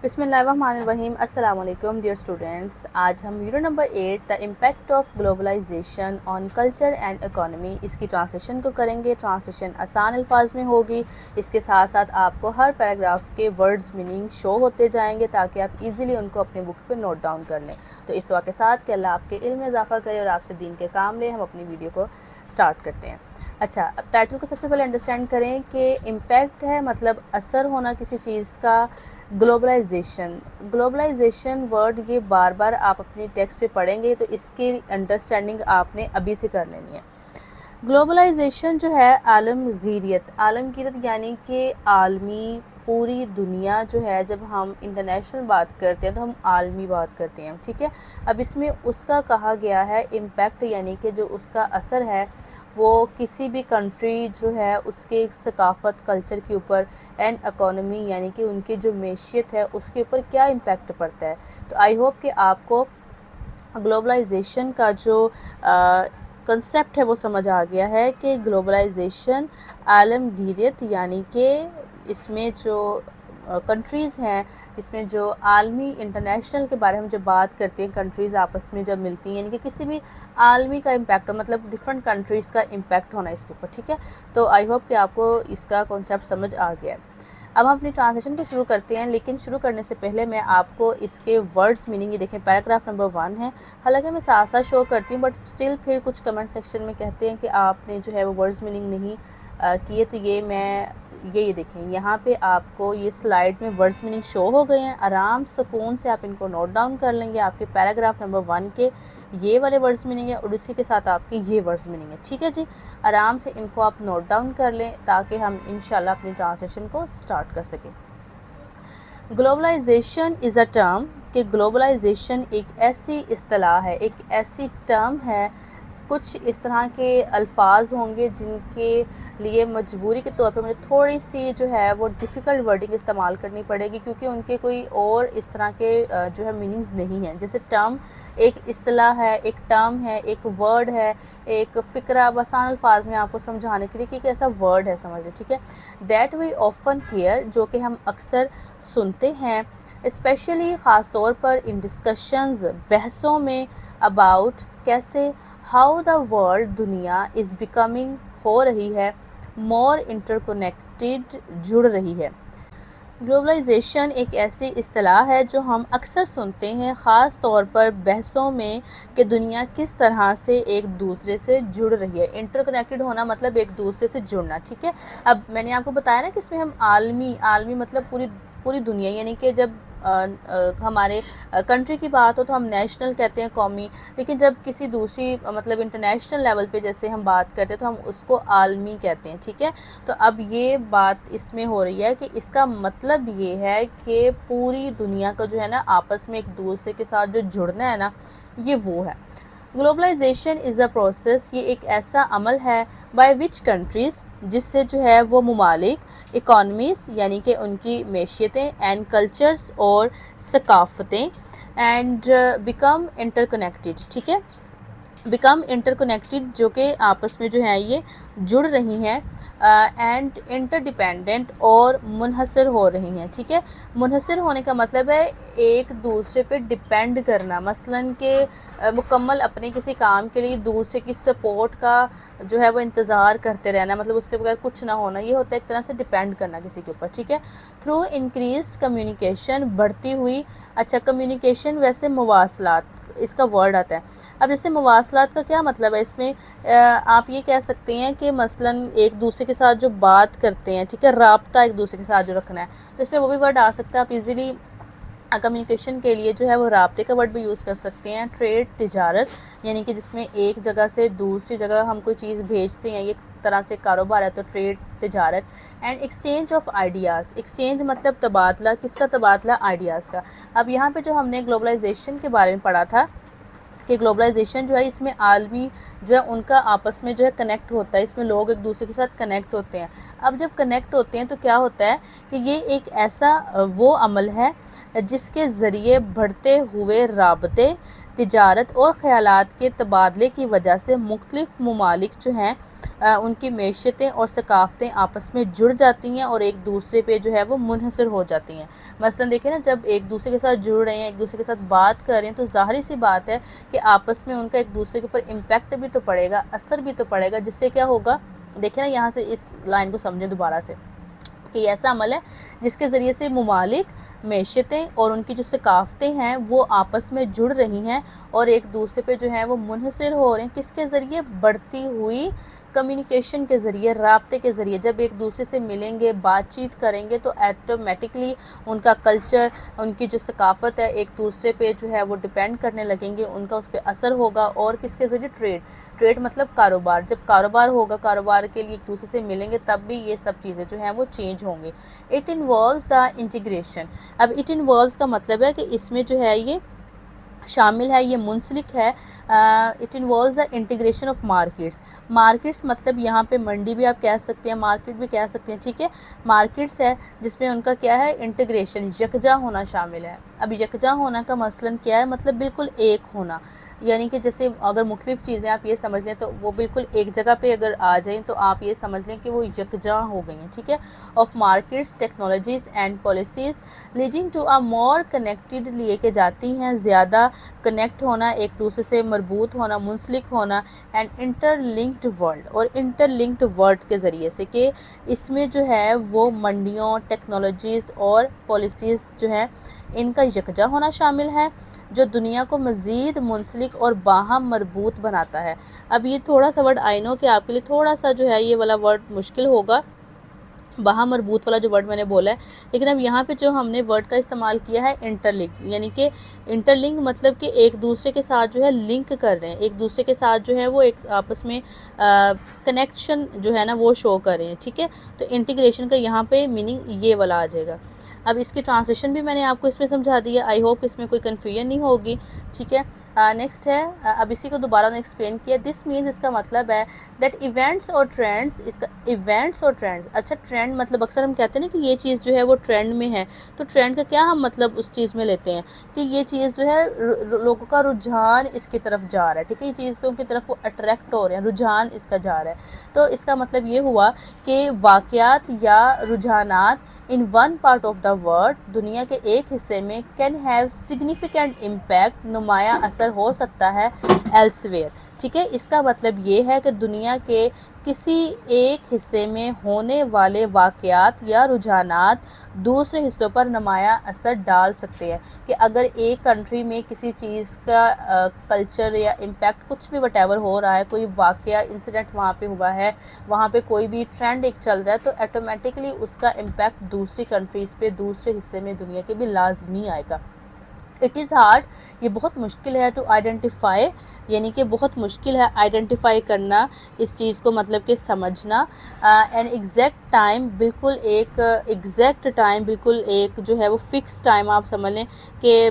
بسم اللہ الرحمن الرحیم. السلام علیکم ڈیئر اسٹوڈنٹس. آج ہم video number 8 the impact of globalization on culture and economy اس کی ٹرانسلیشن کو کریں گے. ٹرانسلیشن آسان الفاظ میں ہوگی. اس کے ساتھ ساتھ آپ کو ہر پیراگراف کے ورڈز میننگ شو ہوتے جائیں گے تاکہ آپ ایزیلی ان کو اپنے بک پہ نوٹ ڈاؤن کر لیں. تو اس دعا کے ساتھ کہ اللہ آپ کے علم میں اضافہ کرے اور آپ سے دین کے کام لیں، ہم اپنی ویڈیو کو سٹارٹ کرتے ہیں. اچھا، اب ٹائٹل کو سب سے پہلے انڈرسٹینڈ کریں کہ امپیکٹ ہے مطلب اثر ہونا کسی چیز کا. گلوبلائزیشن ورڈ یہ بار بار آپ اپنی ٹیکسٹ پہ پڑھیں گے تو اس کی انڈرسٹینڈنگ آپ نے ابھی سے کر لینی ہے. گلوبلائزیشن جو ہے عالمگیریت یعنی کہ عالمی پوری دنیا جو ہے. جب ہم انٹرنیشنل بات کرتے ہیں تو ہم عالمی بات کرتے ہیں، ٹھیک ہے. اب اس میں اس کا کہا گیا ہے امپیکٹ یعنی کہ جو اس کا اثر ہے وہ کسی بھی کنٹری جو ہے اس کے ثقافت کلچر کے اوپر اینڈ اکانومی یعنی کہ ان کی جو معیشت ہے اس کے اوپر کیا امپیکٹ پڑتا ہے. تو آئی ہوپ کہ آپ کو گلوبلائزیشن کا جو کنسیپٹ ہے وہ سمجھ آ گیا ہے کہ گلوبلائزیشن عالمگیریت یعنی کہ اس میں جو کنٹریز ہیں، اس میں جو عالمی انٹرنیشنل کے بارے میں جب بات کرتے ہیں، کنٹریز آپس میں جب ملتی ہیں یعنی کہ کسی بھی عالمی کا امپیکٹ ہو، مطلب ڈفرینٹ کنٹریز کا امپیکٹ ہونا اس کے اوپر، ٹھیک ہے. تو آئی ہوپ کہ آپ کو اس کا کنسیپٹ سمجھ آ گیا ہے. اب ہم اپنی ٹرانسلیشن کو شروع کرتے ہیں، لیکن شروع کرنے سے پہلے میں آپ کو اس کے ورڈز میننگ یہ دیکھیں. پیراگراف نمبر 1 ہے، حالانکہ میں ساتھ ساتھ شو کرتی ہوں بٹ اسٹل پھر کچھ کمنٹ سیکشن میں کہتے ہیں کہ آپ نے جو ہے وہ ورڈز میننگ نہیں کیے. تو یہ دیکھیں یہاں پہ آپ کو یہ سلائیڈ میں ورڈز میننگ شو ہو گئے ہیں. آرام سکون سے آپ ان کو نوٹ ڈاؤن کر لیں گے. آپ کے پیراگراف نمبر 1 کے یہ والے ورڈز میننگ ہے اور اسی کے ساتھ آپ کے یہ ورڈز میننگ ہے، ٹھیک ہے جی. آرام سے ان کو آپ نوٹ ڈاؤن کر لیں تاکہ ہم انشاءاللہ اپنی ٹرانسلیشن کو سٹارٹ کر سکیں. گلوبلائزیشن از اے ٹرم کہ گلوبلائزیشن ایک ایسی اصطلاح ہے، ایک ایسی ٹرم ہے. کچھ اس طرح کے الفاظ ہوں گے جن کے لیے مجبوری کے طور پہ مجھے تھوڑی سی جو ہے وہ ڈیفیکلٹ ورڈنگ استعمال کرنی پڑے گی کیونکہ ان کے کوئی اور اس طرح کے جو ہے میننگز نہیں ہیں. جیسے ٹرم ایک اصطلاح ہے، ایک ٹرم ہے، ایک ورڈ ہے، ایک فقرہ. آسان الفاظ میں آپ کو سمجھانے کے لیے کہ ایک ایسا ورڈ ہے، سمجھ لیں، ٹھیک ہے. دیٹ وی آفن ہیئر جو کہ ہم اکثر سنتے ہیں، اسپیشلی خاص طور پر ان ڈسکشنز بحثوں میں اباؤٹ کیسے ہاؤ دا ورلڈ دنیا از بیکمنگ ہو رہی ہے مور انٹر کنیکٹڈ جڑ رہی ہے. گلوبلائزیشن ایک ایسی اصطلاح ہے جو ہم اکثر سنتے ہیں خاص طور پر بحثوں میں کہ دنیا کس طرح سے ایک دوسرے سے جڑ رہی ہے. انٹر کنیکٹڈ ہونا مطلب ایک دوسرے سے جڑنا، ٹھیک ہے. اب میں نے آپ کو بتایا نا کہ اس میں ہم عالمی مطلب پوری دنیا یعنی کہ جب ہمارے کنٹری کی بات ہو تو ہم نیشنل کہتے ہیں، قومی. لیکن جب کسی دوسری مطلب انٹرنیشنل لیول پہ جیسے ہم بات کرتے ہیں تو ہم اس کو عالمی کہتے ہیں، ٹھیک ہے. تو اب یہ بات اس میں ہو رہی ہے کہ اس کا مطلب یہ ہے کہ پوری دنیا کا جو ہے نا آپس میں ایک دوسرے کے ساتھ جو جڑنا ہے نا، یہ وہ ہے. گلوبلائزیشن از اے پروسیس، یہ ایک ایسا عمل ہے بائی وچ کنٹریز جس سے جو ہے وہ ممالک اکانومیز یعنی کہ ان کی معیشتیں اینڈ کلچرز اور ثقافتیں اینڈ بیکم انٹر کنیکٹڈ، ٹھیک ہے. بیکم انٹر کنیکٹڈ جو کہ آپس میں جو ہے یہ جڑ رہی ہیں اینڈ انٹر ڈیپینڈنٹ اور منحصر ہو رہی ہیں، ٹھیک ہے. منحصر ہونے کا مطلب ہے ایک دوسرے پہ ڈیپینڈ کرنا، مثلاً کہ مکمل اپنے کسی کام کے لیے دوسرے کی سپورٹ کا جو ہے وہ انتظار کرتے رہنا، مطلب اس کے بغیر کچھ نہ ہونا. یہ ہوتا ہے ایک طرح سے ڈیپینڈ کرنا کسی کے اوپر، ٹھیک ہے. تھرو انکریزڈ کمیونیکیشن، بڑھتی ہوئی. اچھا، کمیونیکیشن ویسے مواصلات اس کا ورڈ آتا ہے. اب جیسے مواصلات کا کیا مطلب ہے، اس میں آپ یہ کہہ سکتے ہیں کہ مثلاً ایک دوسرے کے ساتھ جو بات کرتے ہیں، ٹھیک ہے، رابطہ ایک دوسرے کے ساتھ جو رکھنا ہے، تو اس میں وہ بھی ورڈ آ سکتا ہے. آپ ایزیلی کمیونیکیشن کے لیے جو ہے وہ رابطے کا ورڈ بھی یوز کر سکتے ہیں. ٹریڈ، تجارت، یعنی کہ جس میں ایک جگہ سے دوسری جگہ ہم کوئی چیز بھیجتے ہیں، یہ طرح سے کاروبار ہے تو ٹریڈ، تجارت. And exchange of ideas, exchange مطلب تبادلہ، کس کا تبادلہ؟ آئیڈیاز کا. اب یہاں پہ جو ہم نے گلوبلائزیشن کے بارے میں پڑھا تھا کہ گلوبلائزیشن جو ہے اس میں عالمی جو ہے ان کا آپس میں جو ہے کنیکٹ ہوتا ہے، اس میں لوگ ایک دوسرے کے ساتھ کنیکٹ ہوتے ہیں. اب جب کنیکٹ ہوتے ہیں تو کیا ہوتا ہے کہ یہ ایک ایسا وہ عمل ہے جس کے ذریعے بڑھتے ہوئے رابطے تجارت اور خیالات کے تبادلے کی وجہ سے مختلف ممالک جو ہیں ان کی معیشتیں اور ثقافتیں آپس میں جڑ جاتی ہیں اور ایک دوسرے پہ جو ہے وہ منحصر ہو جاتی ہیں۔ مثلا دیکھیں نا، جب ایک دوسرے کے ساتھ جڑ رہے ہیں، ایک دوسرے کے ساتھ بات کر رہے ہیں، تو ظاہری سی بات ہے کہ آپس میں ان کا ایک دوسرے کے اوپر امپیکٹ بھی تو پڑے گا، اثر بھی تو پڑے گا، جس سے کیا ہوگا؟ دیکھیں نا، یہاں سے اس لائن کو سمجھیں دوبارہ سے کہ یہ ایسا عمل ہے جس کے ذریعے سے ممالک، معیشتیں اور ان کی جو ثقافتیں ہیں وہ آپس میں جڑ رہی ہیں اور ایک دوسرے پہ جو ہے وہ منحصر ہو رہے ہیں۔ کس کے ذریعے؟ بڑھتی ہوئی کمیونیکیشن کے ذریعے، رابطے کے ذریعے۔ جب ایک دوسرے سے ملیں گے، بات چیت کریں گے، تو ایٹومیٹکلی ان کا کلچر، ان کی جو ثقافت ہے، ایک دوسرے پہ جو ہے وہ ڈیپینڈ کرنے لگیں گے، ان کا اس پہ اثر ہوگا۔ اور کس کے ذریعے؟ ٹریڈ مطلب کاروبار۔ جب کاروبار ہوگا، کاروبار کے لیے ایک دوسرے سے ملیں گے، تب بھی یہ سب چیزیں جو ہیں وہ چینج ہوں گی۔ It involves the integration. اب اٹ انوالوز کا مطلب ہے کہ اس میں جو ہے یہ شامل ہے، یہ منسلک ہے۔ It involves the integration of markets. Markets مطلب یہاں پہ منڈی بھی آپ کہہ سکتے ہیں، مارکیٹ بھی کہہ سکتے ہیں، ٹھیک ہے۔ مارکیٹس ہے جس میں ان کا کیا ہے؟ انٹیگریشن، یکجا ہونا شامل ہے۔ اب یکجا ہونا کا مثلاً کیا ہے؟ مطلب بالکل ایک ہونا، یعنی کہ جیسے اگر مختلف چیزیں آپ یہ سمجھ لیں تو وہ بالکل ایک جگہ پہ اگر آ جائیں تو آپ یہ سمجھ لیں کہ وہ یکجا ہو گئی ہیں، ٹھیک ہے۔ Of markets, technologies and policies leading to a more connected, لے کے جاتی ہیں زیادہ کنیکٹ ہونا، ایک دوسرے سے مربوط ہونا، منسلک ہونا، اینڈ انٹر لنکڈ ورلڈ، اور انٹر لنکڈ ورلڈ کے ذریعے سے کہ اس میں جو ہے وہ منڈیوں، ٹیکنالوجیز اور پالیسیز جو ہیں ان کا یکجا ہونا شامل ہے، جو دنیا کو مزید منسلک اور باہم مربوط بناتا ہے۔ اب یہ تھوڑا سا ورڈ آئی نو کہ آپ کے لیے تھوڑا سا جو ہے یہ والا ورڈ مشکل ہوگا، باہم مربوط والا جو ورڈ میں نے بولا ہے، لیکن اب یہاں پہ جو ہم نے ورڈ کا استعمال کیا ہے انٹر لنک، یعنی کہ انٹر لنک مطلب کہ ایک دوسرے کے ساتھ جو ہے لنک کر رہے ہیں، ایک دوسرے کے ساتھ جو ہے وہ ایک آپس میں کنیکشن جو ہے نا وہ شو کر رہے ہیں، ٹھیک ہے۔ تو انٹیگریشن کا یہاں پہ میننگ یہ والا آ جائے گا۔ اب اس کی ٹرانسلیشن بھی میں نے آپ کو اس میں سمجھا دی ہے، آئی ہوپ اس میں کوئی کنفیوژن نہیں ہوگی، ٹھیک ہے۔ نیکسٹ ہے، اب اسی کو دوبارہ نے ایکسپلین کیا۔ دس مینز، اس کا مطلب ہے دیٹ ایونٹس اور ٹرینڈس، اس کا ایونٹس اور ٹرینڈس، اچھا ٹرینڈ مطلب اکثر ہم کہتے ہیں نا کہ یہ چیز جو ہے وہ ٹرینڈ میں ہے، تو ٹرینڈ کا کیا ہم مطلب اس چیز میں لیتے ہیں کہ یہ چیز جو ہے لوگوں کا رجحان اس کی طرف جا رہا ہے، ٹھیک ہے، یہ چیزوں کی طرف وہ اٹریکٹ ہو رہے ہیں، رجحان اس کا جا رہا ہے۔ تو اس کا مطلب یہ ہوا کہ واقعات یا رجحانات in one part of the world, دنیا کے ایک حصے میں، کین ہیو سگنیفیکنٹ امپیکٹ، نمایاں اثر ہو سکتا ہے ایلس ویئر، ٹھیک ہے۔ اس کا مطلب یہ ہے کہ دنیا کے کسی ایک حصے میں ہونے والے واقعات یا رجحانات دوسرے حصوں پر نمایاں اثر ڈال سکتے ہیں، کہ اگر ایک کنٹری میں کسی چیز کا کلچر یا امپیکٹ کچھ بھی وٹ ایور ہو رہا ہے، کوئی واقعہ انسیڈنٹ وہاں پہ ہوا ہے، وہاں پہ کوئی بھی ٹرینڈ ایک چل رہا ہے، تو ایٹومیٹکلی اس کا امپیکٹ دوسری کنٹریز پہ، دوسرے حصے میں دنیا کے بھی لازمی آئے گا۔ اٹ از ہارڈ، یہ بہت مشکل ہے، ٹو آئیڈینٹیفائی، یعنی کہ بہت مشکل ہے آئیڈینٹیفائی کرنا اس چیز کو، مطلب کہ سمجھنا۔ این ایگزیکٹ ٹائم، بالکل ایک ایگزیکٹ ٹائم، بالکل ایک جو ہے وہ فکس ٹائم آپ سمجھ لیں کہ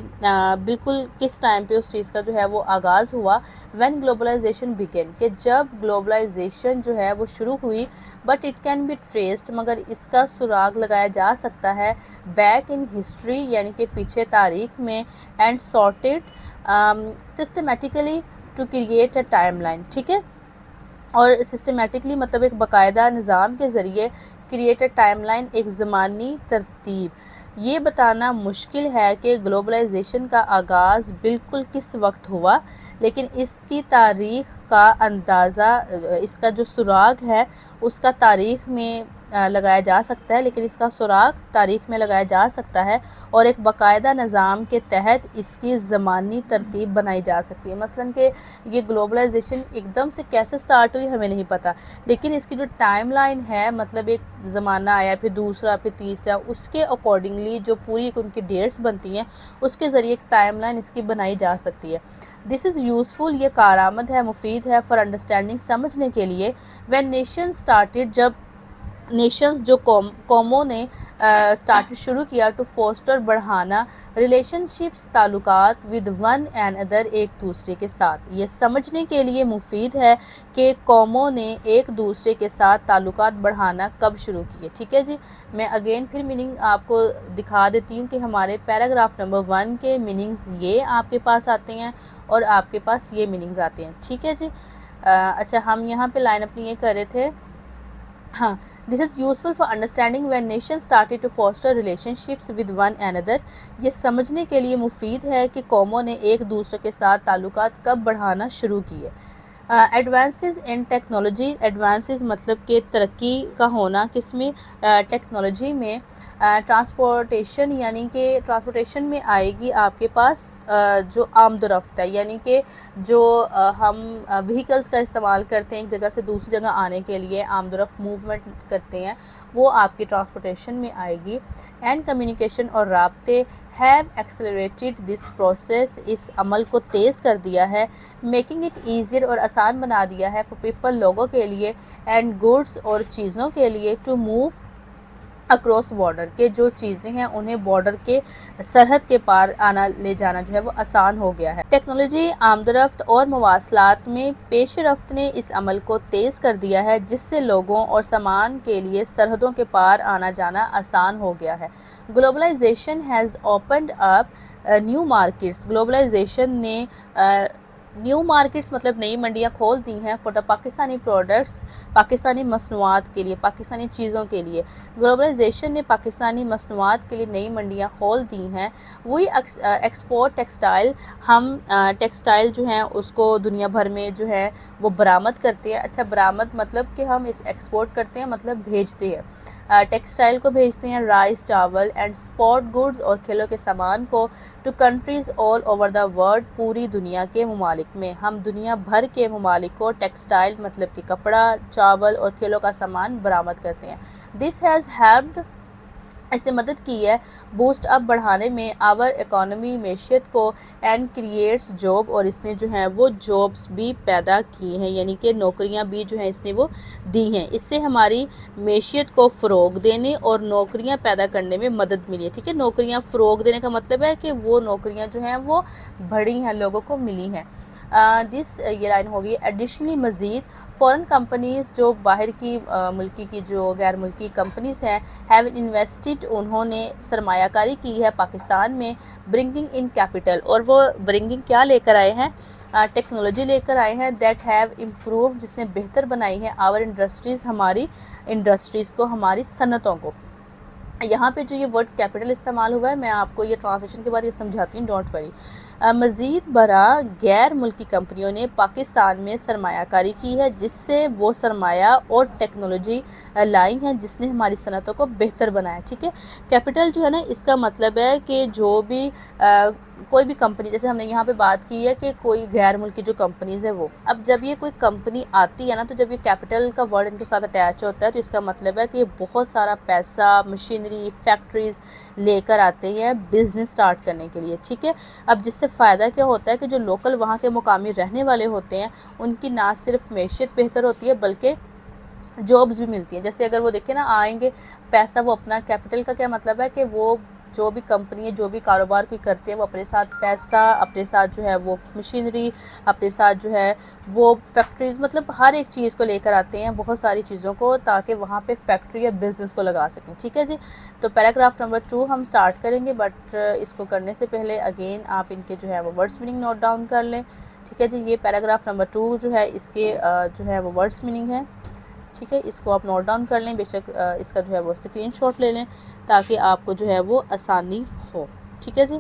بالکل کس ٹائم پہ اس چیز کا جو ہے وہ آغاز ہوا۔ وین گلوبلائزیشن بگن، کہ جب گلوبلائزیشن جو ہے وہ شروع ہوئی، but it can be traced, مگر اس کا سراغ لگایا جا سکتا ہے، بیک ان ہسٹری، یعنی کہ پیچھے تاریخ میں، and sorted systematically to create a timeline, ٹھیک ہے۔ اور سسٹمیٹکلی مطلب ایک باقاعدہ نظام کے ذریعے، کریٹ اے ٹائم لائن، ایک زمانی ترتیب، یہ بتانا مشکل ہے کہ گلوبلائزیشن کا آغاز بالکل کس وقت ہوا، لیکن اس کی تاریخ کا اندازہ، اس کا جو سراغ ہے اس کا تاریخ میں لگایا جا سکتا ہے، لیکن اس کا سراغ تاریخ میں لگایا جا سکتا ہے، اور ایک باقاعدہ نظام کے تحت اس کی زمانی ترتیب بنائی جا سکتی ہے۔ مثلاً کہ یہ گلوبلائزیشن ایک دم سے کیسے سٹارٹ ہوئی ہمیں نہیں پتہ، لیکن اس کی جو ٹائم لائن ہے، مطلب ایک زمانہ آیا، پھر دوسرا، پھر تیسرا، اس کے اکارڈنگلی جو پوری ان کی ڈیٹس بنتی ہیں، اس کے ذریعے ایک ٹائم لائن اس کی بنائی جا سکتی ہے۔ دس از یوزفل، یہ کارآمد ہے، مفید ہے، فار انڈرسٹینڈنگ، سمجھنے کے لیے۔ وین نیشن اسٹارٹیڈ، جب نیشنز جو قوموں نے اسٹارٹ شروع کیا ٹو فوسٹر بڑھانا ریلیشن شپس تعلقات ود ون اینڈ ادر ایک دوسرے کے ساتھ. یہ سمجھنے کے لیے مفید ہے کہ قوموں نے ایک دوسرے کے ساتھ تعلقات بڑھانا کب شروع کیے. ٹھیک ہے جی, میں اگین پھر میننگ آپ کو دکھا دیتی ہوں کہ ہمارے پیراگراف نمبر 1 کے میننگز یہ آپ کے پاس آتے ہیں اور آپ کے پاس یہ میننگز آتے ہیں. ٹھیک ہے جی. اچھا, ہم یہاں پہ لائن اپنی یہ کر رہے تھے. ہاں, this is useful for understanding when nation started to foster relationships with one and other. یہ سمجھنے کے لیے مفید ہے کہ قوموں نے ایک دوسرے کے ساتھ تعلقات کب بڑھانا شروع کیے. ایڈوانسز ان ٹیکنالوجی, ایڈوانسز مطلب کہ ترقی کا ہونا کس میں, ٹیکنالوجی میں. ٹرانسپورٹیشن یعنی کہ ٹرانسپورٹیشن میں آئے گی آپ کے پاس جو آمد و رفت ہے, یعنی کہ جو ہم وہیکلس کا استعمال کرتے ہیں ایک جگہ سے دوسری جگہ آنے کے لیے, آمد و رفت موومنٹ کرتے ہیں, وہ آپ کی ٹرانسپورٹیشن میں آئے گی. اینڈ کمیونیکیشن اور رابطے ہیو ایکسلریٹڈ دس پروسیس, اس عمل کو تیز کر دیا ہے. میکنگ اٹ ایزیئر, اور آسان بنا دیا ہے, فار پیپل لوگوں کے لیے, اینڈ گوڈس اور چیزوں کے لیے, ٹو موو اکراس بارڈر, کہ جو چیزیں ہیں انہیں بارڈر کے سرحد کے پار آنا لے جانا جو ہے وہ آسان ہو گیا ہے. ٹیکنالوجی آمد و رفت اور مواصلات میں پیش رفت نے اس عمل کو تیز کر دیا ہے, جس سے لوگوں اور سامان کے لیے سرحدوں کے پار آنا جانا آسان ہو گیا ہے. Globalisation has opened up new markets, globalisation نے نیو مارکیٹس مطلب نئی منڈیاں کھول دی ہیں, for the Pakistani products, Pakistani مصنوعات کے لیے, پاکستانی چیزوں کے لیے. گلوبلائزیشن نے پاکستانی مصنوعات کے لیے نئی منڈیاں کھول دی ہیں. وہی ایکسپورٹ ٹیکسٹائل, ہم ٹیکسٹائل جو ہیں اس کو دنیا بھر میں جو ہے وہ برآمد کرتے ہیں. اچھا, برآمد مطلب کہ ہم اس ایکسپورٹ کرتے ہیں, مطلب بھیجتے ہیں, ٹیکسٹائل کو بھیجتے ہیں, رائس, چاول اینڈ اسپورٹ گڈز اور کھیلوں کے سامان کو to countries all over the world, پوری دنیا کے ممالک میں. ہم دنیا بھر کے ممالک کو ٹیکسٹائل مطلب کہ کپڑا, چاول اور کھیلوں کا سامان برآمد کرتے ہیں. دس ہیز ہیلپڈ, اس نے مدد کی ہے, بوسٹ اپ بڑھانے میں, آور اکانومی معیشت کو, اینڈ کریٹس جاب, اور اس نے جو ہے وہ جابس بھی پیدا کی ہیں, یعنی کہ نوکریاں بھی جو ہیں اس نے وہ دی ہیں. اس سے ہماری معیشت کو فروغ دینے اور نوکریاں پیدا کرنے میں مدد ملی ہے. ٹھیک ہے, نوکریاں فروغ دینے کا مطلب ہے کہ وہ نوکریاں جو ہیں وہ بڑھی ہیں, لوگوں کو ملی ہیں. یہ لائن ہوگی. ایڈیشنلی مزید, فورن کمپنیز, جو باہر کی ملکی کی جو غیر ملکی کمپنیز ہیں, ہیو انویسٹڈ, انہوں نے سرمایہ کاری کی ہے پاکستان میں, برنگنگ ان کیپٹل, اور وہ برنگنگ کیا لے کر آئے ہیں, ٹیکنالوجی لے کر آئے ہیں, دیٹ ہیو امپرووڈ, جس نے بہتر بنائی ہے, آور انڈسٹریز, ہماری انڈسٹریز کو, ہماری صنعتوں کو. یہاں پہ جو یہ ورڈ کیپٹل استعمال ہوا ہے, میں آپ کو یہ ٹرانسلیشن کے بعد یہ سمجھاتی ہوں, ڈونٹ وری. مزید برآں غیر ملکی کمپنیوں نے پاکستان میں سرمایہ کاری کی ہے, جس سے وہ سرمایہ اور ٹیکنالوجی لائی ہیں, جس نے ہماری صنعتوں کو بہتر بنایا. ٹھیک ہے, کیپٹل جو ہے نا, اس کا مطلب ہے کہ جو بھی کوئی بھی کمپنی, جیسے ہم نے یہاں پہ بات کی ہے کہ کوئی غیر ملکی جو کمپنیز ہے وہ, اب جب یہ کوئی کمپنی آتی ہے نا, تو جب یہ کیپٹل کا ورڈ ان کے ساتھ اٹیچ ہوتا ہے, تو اس کا مطلب ہے کہ یہ بہت سارا پیسہ, مشینری, فیکٹریز لے کر آتے ہیں بزنس سٹارٹ کرنے کے لیے. ٹھیک ہے, اب جس سے فائدہ کیا ہوتا ہے کہ جو لوکل وہاں کے مقامی رہنے والے ہوتے ہیں, ان کی نہ صرف معیشت بہتر ہوتی ہے بلکہ جابز بھی ملتی ہیں. جیسے اگر وہ دیکھیں نا, آئیں گے پیسہ, وہ اپنا کیپٹل کا کیا مطلب ہے کہ وہ جو بھی کمپنی, جو بھی کاروبار کوئی کرتے ہیں, وہ اپنے ساتھ پیسہ, اپنے ساتھ جو ہے وہ مشینری, اپنے ساتھ جو ہے وہ فیکٹریز, مطلب ہر ایک چیز کو لے کر آتے ہیں, بہت ساری چیزوں کو, تاکہ وہاں پہ فیکٹری یا بزنس کو لگا سکیں. ٹھیک ہے جی, تو پیراگراف نمبر 2 ہم سٹارٹ کریں گے, بٹ اس کو کرنے سے پہلے اگین آپ ان کے جو ہے وہ ورڈس میننگ نوٹ ڈاؤن کر لیں. ٹھیک ہے جی, یہ پیراگراف نمبر 2 جو ہے اس کے جو ہے وہ ورڈس میننگ ہے. ٹھیک ہے, اس کو آپ نوٹ ڈاؤن کر لیں, بے شک اس کا جو ہے وہ اسکرین شاٹ لے لیں, تاکہ آپ کو جو ہے وہ آسانی ہو. ٹھیک ہے جی.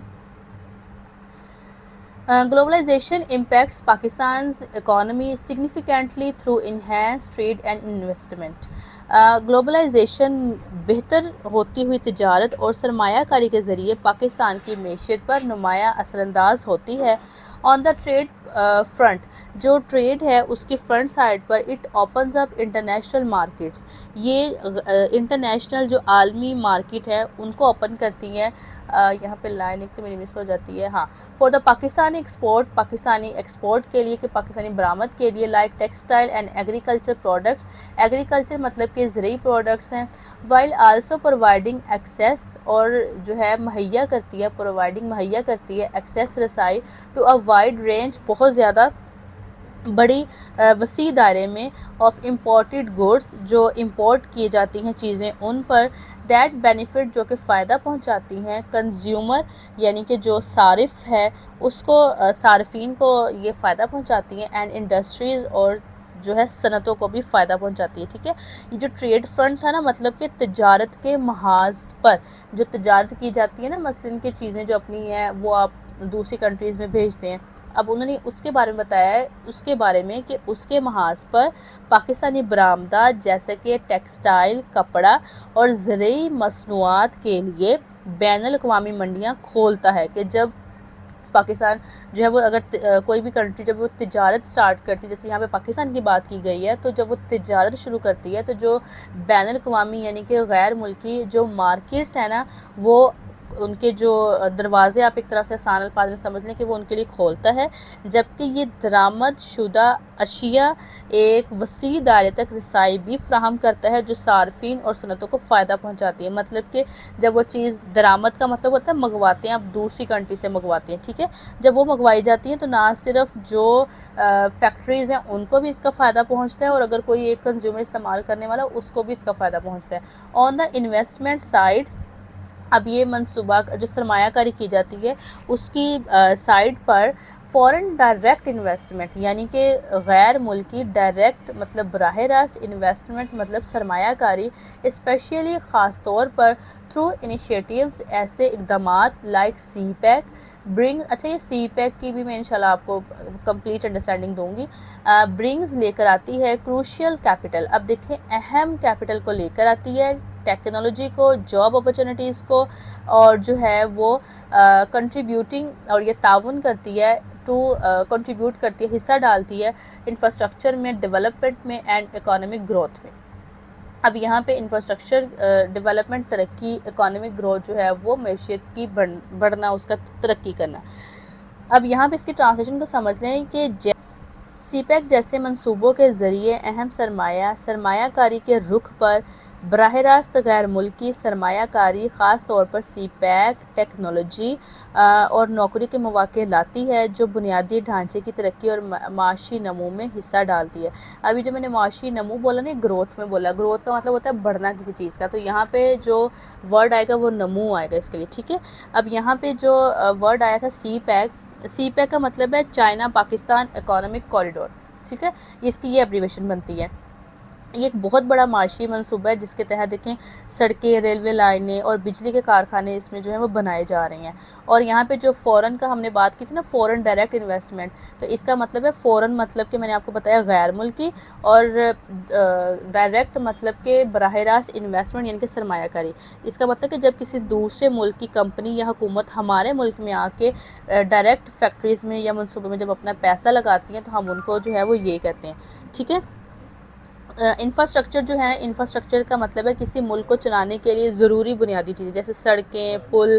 Globalization impacts Pakistan's economy significantly through enhanced trade and investment. Globalization بہتر ہوتی ہوئی تجارت اور سرمایہ کاری کے ذریعے پاکستان کی معیشت پر نمایاں اثر انداز ہوتی ہے. آن دا ٹریڈ فرنٹ, جو ٹریڈ ہے اس کی front side per, it opens up international markets, یہ انٹرنیشنل جو عالمی مارکیٹ ہے ان کو اوپن کرتی ہیں, یہاں پہ لائن ایک تو میری مس ہو جاتی ہے، ہاں، for the Pakistani export, Pakistani export کے لیے، کہ پاکستانی برآمد کے لیے، like textile and agriculture products, agriculture مطلب کہ زرعی پروڈکٹس ہیں، وائل آلسو پرووائڈنگ ایکسیس، اور جو ہے مہیا کرتی ہے، پرووائڈنگ مہیا کرتی ہے ایکسیس، رسائی، ٹو اے وائڈ رینج، بہت زیادہ بڑی وسیع دائرے میں، آف امپورٹڈ گوڈس، جو امپورٹ کی جاتی ہیں چیزیں ان پر، دیٹ بینیفٹ، جو کہ فائدہ پہنچاتی ہیں، کنزیومر یعنی کہ جو صارف ہے اس کو، صارفین کو یہ فائدہ پہنچاتی ہیں، اینڈ انڈسٹریز، اور جو ہے صنعتوں کو بھی فائدہ پہنچاتی ہے، ٹھیک ہے۔ یہ جو ٹریڈ فرنٹ تھا نا، مطلب کہ تجارت کے محاذ پر جو تجارت کی جاتی ہے نا، مثلاً کہ چیزیں جو اپنی ہیں وہ آپ دوسری کنٹریز میں بھیجتے ہیں، اب انہوں نے اس کے بارے میں بتایا ہے، اس کے بارے میں کہ اس کے محاذ پر پاکستانی برآمدات جیسے کہ ٹیکسٹائل، کپڑا اور زرعی مصنوعات کے لیے بین الاقوامی منڈیاں کھولتا ہے، کہ جب پاکستان جو ہے وہ اگر کوئی بھی کنٹری جب وہ تجارت سٹارٹ کرتی ہے، جیسے یہاں پہ پاکستان کی بات کی گئی ہے، تو جب وہ تجارت شروع کرتی ہے تو جو بین الاقوامی یعنی کہ غیر ملکی جو مارکیٹس ہیں نا، وہ ان کے جو دروازے، آپ ایک طرح سے آسان الفاظ میں سمجھ لیں کہ وہ ان کے لیے کھولتا ہے، جبکہ یہ درآمد شدہ اشیاء ایک وسیع دائرے تک رسائی بھی فراہم کرتا ہے، جو صارفین اور صنعتوں کو فائدہ پہنچاتی ہے۔ مطلب کہ جب وہ چیز، درآمد کا مطلب ہوتا ہے منگواتے ہیں، آپ دوسری کنٹری سے منگواتے ہیں، ٹھیک ہے، جب وہ منگوائی جاتی ہیں تو نہ صرف جو فیکٹریز ہیں ان کو بھی اس کا فائدہ پہنچتا ہے، اور اگر کوئی ایک کنزیومر استعمال کرنے والا اس کو بھی اس کا فائدہ پہنچتا ہے۔ آن دا انویسٹمنٹ سائڈ، اب یہ منصوبہ جو سرمایہ کاری کی جاتی ہے اس کی سائڈ پر، فورن ڈائریکٹ انویسٹمنٹ یعنی کہ غیر ملکی ڈائریکٹ مطلب براہ راست، انویسٹمنٹ مطلب سرمایہ کاری، اسپیشلی خاص طور پر تھرو انیشیٹیوز، ایسے اقدامات لائک سی پیک برنگ، اچھا یہ سی پیک کی بھی میں انشاءاللہ آپ کو کمپلیٹ انڈرسٹینڈنگ دوں گی، برنگز لے کر آتی ہے کروشیل کیپٹل، اب دیکھیں اہم کیپٹل کو لے کر آتی ہے، ٹیکنالوجی کو، جاب اپرچونیٹیز کو، اور جو ہے وہ کنٹریبیوٹنگ، اور یہ تعاون کرتی ہے ٹو کنٹریبیوٹ کرتی ہے، حصہ ڈالتی ہے انفراسٹرکچر میں، ڈیولپمنٹ میں، اینڈ اکانومک گروتھ میں۔ اب یہاں پہ انفراسٹرکچر ڈیولپمنٹ، ترقی، اکانومک گروتھ جو ہے وہ معیشت کی بڑھنا، اس کا ترقی کرنا۔ اب یہاں پہ اس کی ٹرانسلیشن کو سمجھ لیں کہ سی پیک جیسے منصوبوں کے ذریعے اہم سرمایہ کاری کے رخ پر براہ راست غیر ملکی سرمایہ کاری، خاص طور پر سی پیک ٹیکنالوجی اور نوکری کے مواقع لاتی ہے، جو بنیادی ڈھانچے کی ترقی اور معاشی نمو میں حصہ ڈالتی ہے۔ ابھی جو میں نے معاشی نمو بولا نا، گروتھ میں بولا، گروتھ کا مطلب ہوتا ہے بڑھنا کسی چیز کا، تو یہاں پہ جو ورڈ آئے گا وہ نمو آئے گا اس کے لیے، ٹھیک ہے۔ اب یہاں پہ جو ورڈ آیا تھا سی پیک، سی پیک کا مطلب ہے چائنا پاکستان اکانومک کوریڈور، ٹھیک ہے، اس کی یہ ایبریویشن بنتی ہے۔ یہ ایک بہت بڑا معاشی منصوبہ ہے جس کے تحت دیکھیں سڑکیں، ریلوے لائنیں اور بجلی کے کارخانے اس میں جو ہیں وہ بنائے جا رہے ہیں۔ اور یہاں پہ جو فورن کا ہم نے بات کی تھی نا، فورن ڈائریکٹ انویسٹمنٹ، تو اس کا مطلب ہے فورن مطلب کہ میں نے آپ کو بتایا غیر ملکی، اور ڈائریکٹ مطلب کہ براہ راست انویسٹمنٹ یعنی کہ سرمایہ کاری، اس کا مطلب کہ جب کسی دوسرے ملک کی کمپنی یا حکومت ہمارے ملک میں آ کے ڈائریکٹ فیکٹریز میں یا منصوبے میں جب اپنا پیسہ لگاتی ہیں تو ہم ان کو جو ہے وہ یہ کہتے ہیں، ٹھیک ہے۔ انفراسٹرکچر جو ہے، انفراسٹرکچر کا مطلب ہے کسی ملک کو چلانے کے لیے ضروری بنیادی چیزیں، جیسے سڑکیں، پل،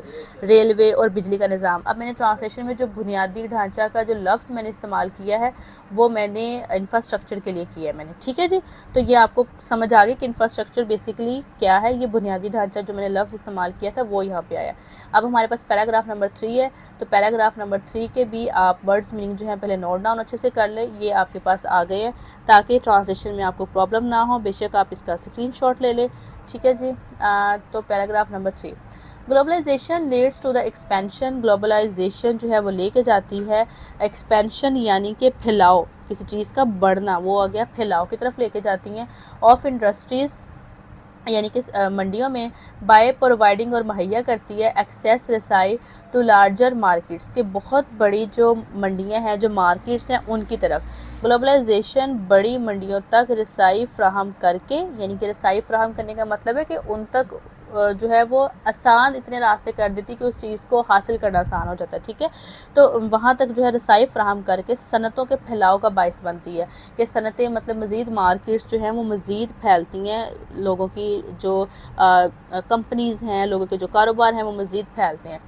ریلوے اور بجلی کا نظام۔ اب میں نے ٹرانسلیشن میں جو بنیادی ڈھانچہ کا جو لفظ میں نے استعمال کیا ہے وہ میں نے انفراسٹرکچر کے لیے کیا ہے میں نے، ٹھیک ہے جی۔ تو یہ آپ کو سمجھ آ گئی کہ انفراسٹرکچر بیسیکلی کیا ہے، یہ بنیادی ڈھانچہ جو میں نے لفظ استعمال کیا تھا وہ یہاں پہ آیا۔ اب ہمارے پاس پیراگراف نمبر 3 ہے، تو پیراگراف نمبر 3 کے بھی آپ ورڈز میننگ جو ہے پہلے نوٹ ڈاؤن اچھے سے کر لیں، یہ آپ کے پاس آ گئے ہیں تاکہ ٹرانسلیشن میں آپ کو پرابلم نہ ہو، بے شک آپ اس کا اسکرین شاٹ لے لیں، ٹھیک ہے جی۔ تو paragraph number 3، globalisation leads to the expansion, globalisation جو ہے وہ لے کے جاتی ہے ایکسپینشن یعنی کہ پھیلاؤ، کسی چیز کا بڑھنا، وہ آ گیا پھیلاؤ کی طرف لے کے جاتی ہیں، آف انڈسٹریز یعنی کہ منڈیوں میں، بائی پرووائڈنگ اور مہیا کرتی ہے ایکسیس، رسائی، ٹو لارجر مارکیٹس، کہ بہت بڑی جو منڈیاں ہیں، جو مارکیٹس ہیں ان کی طرف، گلوبلائزیشن بڑی منڈیوں تک رسائی فراہم کر کے، یعنی کہ رسائی فراہم کرنے کا مطلب ہے کہ ان تک جو ہے وہ آسان اتنے راستے کر دیتی کہ اس چیز کو حاصل کرنا آسان ہو جاتا ہے، ٹھیک ہے. تو وہاں تک جو ہے رسائی فراہم کر کے صنعتوں کے پھیلاؤ کا باعث بنتی ہے کہ صنعتیں مطلب مزید مارکیٹس جو ہیں وہ مزید پھیلتی ہیں، لوگوں کی جو کمپنیز ہیں، لوگوں کے جو کاروبار ہیں وہ مزید پھیلتے ہیں.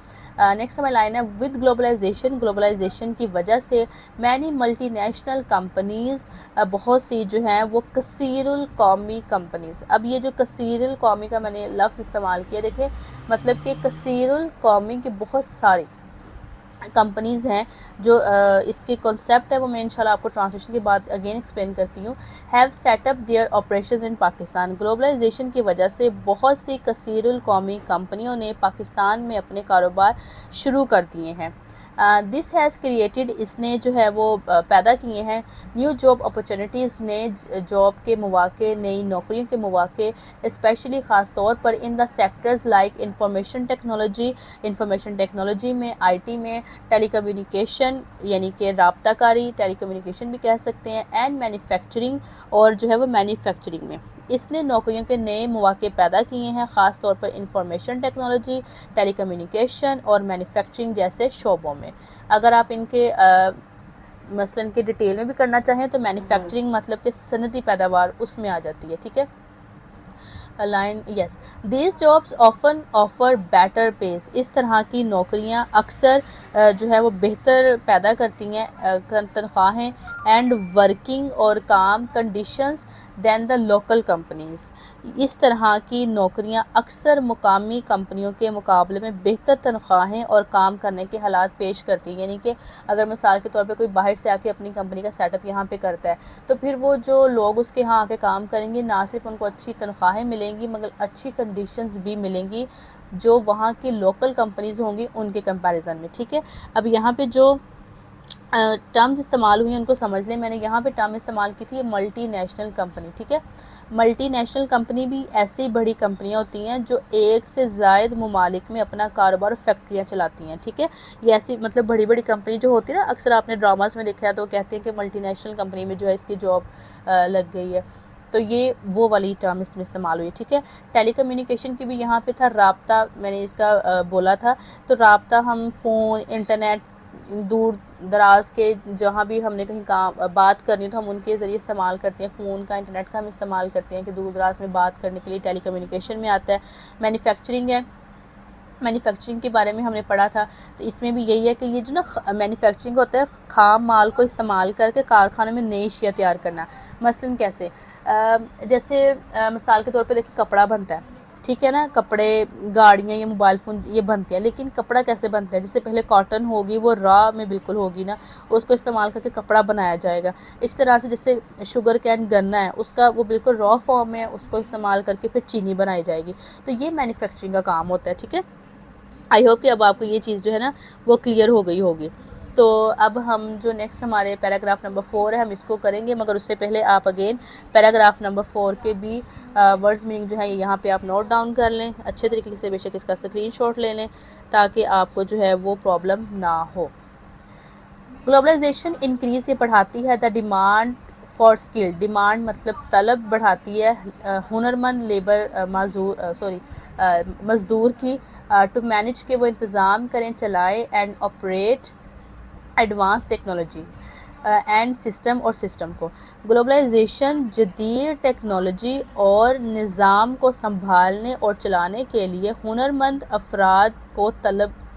نیکسٹ ہماری لائن ہے ود گلوبلائزیشن کی وجہ سے مینی ملٹی نیشنل کمپنیز، بہت سی جو ہیں وہ کثیر القومی کمپنیز. اب یہ جو کثیر القومی کا میں نے لفظ استعمال کیا، دیکھیں مطلب کہ کثیر القومی کی بہت ساری کمپنیز ہیں. جو اس کے کنسیپٹ ہے وہ میں انشاءاللہ آپ کو ٹرانسلیشن کے بعد اگین ایکسپلین کرتی ہوں. Have set up their operations in Pakistan. Globalisation کی وجہ سے بہت سی کثیر القومی کمپنیوں نے پاکستان میں اپنے کاروبار شروع کر دیے ہیں. دس ہیز کریٹڈ، اس نے جو ہے وہ پیدا کیے ہیں نیو جاب اپرچونیٹیز، نئے جاب کے مواقع، نئی نوکریوں کے مواقع، اسپیشلی خاص طور پر ان دا سیکٹرز لائک انفارمیشن ٹیکنالوجی میں، آئی ٹی میں، ٹیلی کمیونیکیشن یعنی کہ رابطہ کاری، ٹیلی کمیونیکیشن بھی کہہ سکتے ہیں، اینڈ مینوفیکچرنگ، اور جو ہے وہ مینوفیکچرنگ میں. اس نے نوکریوں کے نئے مواقع پیدا کیے ہیں، خاص طور پر انفارمیشن ٹیکنالوجی، ٹیلی کمیونیکیشن اور مینوفیکچرنگ جیسے شعبوں میں. اگر آپ ان کے مثلاً کے ڈیٹیل میں بھی کرنا چاہیں تو مینوفیکچرنگ مطلب کہ صنعتی پیداوار اس میں آ جاتی ہے، ٹھیک ہے. Line yes these jobs often offer better pays. اس طرح کی نوکریاں اکثر جو ہے وہ بہتر پیدا کرتی ہیں تنخواہیں، اینڈ ورکنگ اور کام conditions than the local companies. اس طرح کی نوکریاں اکثر مقامی کمپنیوں کے مقابلے میں بہتر تنخواہیں اور کام کرنے کے حالات پیش کرتی ہیں. یعنی کہ اگر مثال کے طور پہ کوئی باہر سے آ کے اپنی کمپنی کا سیٹ اپ یہاں پہ کرتا ہے تو پھر وہ جو لوگ اس کے یہاں آ کے کام کریں گے، نہ صرف ان کو اچھی تنخواہیں ملیں گی مگر اچھی کنڈیشنز بھی ملیں گی جو وہاں کی لوکل کمپنیز ہوں گی ان کے کمپیریزن میں، ٹھیک ہے. اب یہاں پہ جو ٹرمز استعمال ہوئی ہیں ان کو سمجھ لیں. میں نے یہاں پہ ٹرم استعمال کی تھی ملٹی نیشنل کمپنی، ٹھیک ہے. ملٹی نیشنل کمپنی بھی ایسی بڑی کمپنیاں ہوتی ہیں جو ایک سے زائد ممالک میں اپنا کاروبار اور فیکٹریاں چلاتی ہیں، ٹھیک ہے. یہ ایسی مطلب بڑی بڑی کمپنی جو ہوتی ہے نا، اکثر آپ نے ڈراماز میں دیکھا ہے تو کہتے ہیں کہ ملٹی نیشنل کمپنی میں جو ہے اس کی جاب لگ گئی ہے، تو یہ وہ والی ٹرم اس میں استعمال ہوئی، ٹھیک ہے. ٹیلی کمیونیکیشن کی بھی یہاں پہ تھا رابطہ، میں نے اس کا بولا تھا. تو رابطہ ہم فون، انٹرنیٹ، دور دراز کے جہاں بھی ہم نے کہیں کام بات کرنی تو ہم ان کے ذریعے استعمال کرتے ہیں. فون کا، انٹرنیٹ کا ہم استعمال کرتے ہیں کہ دور دراز میں بات کرنے کے لیے ٹیلی کمیونیکیشن میں آتا ہے. مینوفیکچرنگ ہے، مینوفیکچرنگ کے بارے میں ہم نے پڑھا تھا. تو اس میں بھی یہی ہے کہ یہ جو نا مینوفیکچرنگ ہوتا ہے خام مال کو استعمال کر کے کارخانوں میں نئی اشیاء تیار کرنا. مثلاً کیسے، جیسے مثال کے طور پہ دیکھیں کپڑا بنتا ہے، ٹھیک ہے نا. کپڑے، گاڑیاں یا موبائل فون یہ بنتے ہیں، لیکن کپڑا کیسے بنتا ہے؟ جس سے پہلے کاٹن ہوگی، وہ را میں بالکل ہوگی نا، اس کو استعمال کر کے کپڑا بنایا جائے گا. اس طرح سے جیسے شوگر کین گنا ہے، اس کا وہ بالکل را فارم میں، اس کو استعمال کر کے پھر چینی بنائی جائے گی. تو یہ مینوفیکچرنگ کا کام ہوتا ہے، ٹھیک ہے. آئی ہوپ کہ اب آپ کو یہ چیز جو ہے نا وہ کلیئر ہو گئی ہوگی. تو اب ہم جو نیکسٹ ہمارے پیراگراف نمبر 4 ہے ہم اس کو کریں گے، مگر اس سے پہلے آپ اگین پیراگراف نمبر 4 کے بھی ورڈز میننگ جو ہے یہاں پہ آپ نوٹ ڈاؤن کر لیں اچھے طریقے سے، بے شک اس کا اسکرین شاٹ لے لیں تاکہ آپ کو جو ہے وہ پرابلم نہ ہو. گلوبلائزیشن انکریز، یہ بڑھاتی ہے the demand for skill. Demand مطلب طلب بڑھاتی ہے ہنرمند لیبر مزدور کی، ٹو مینیج کے وہ انتظام کریں، چلائیں، and operate advance technology and system کو. گلوبلائزیشن جدید ٹیکنالوجی اور نظام کو سنبھالنے اور چلانے کے لیے ہنرمند افراد کو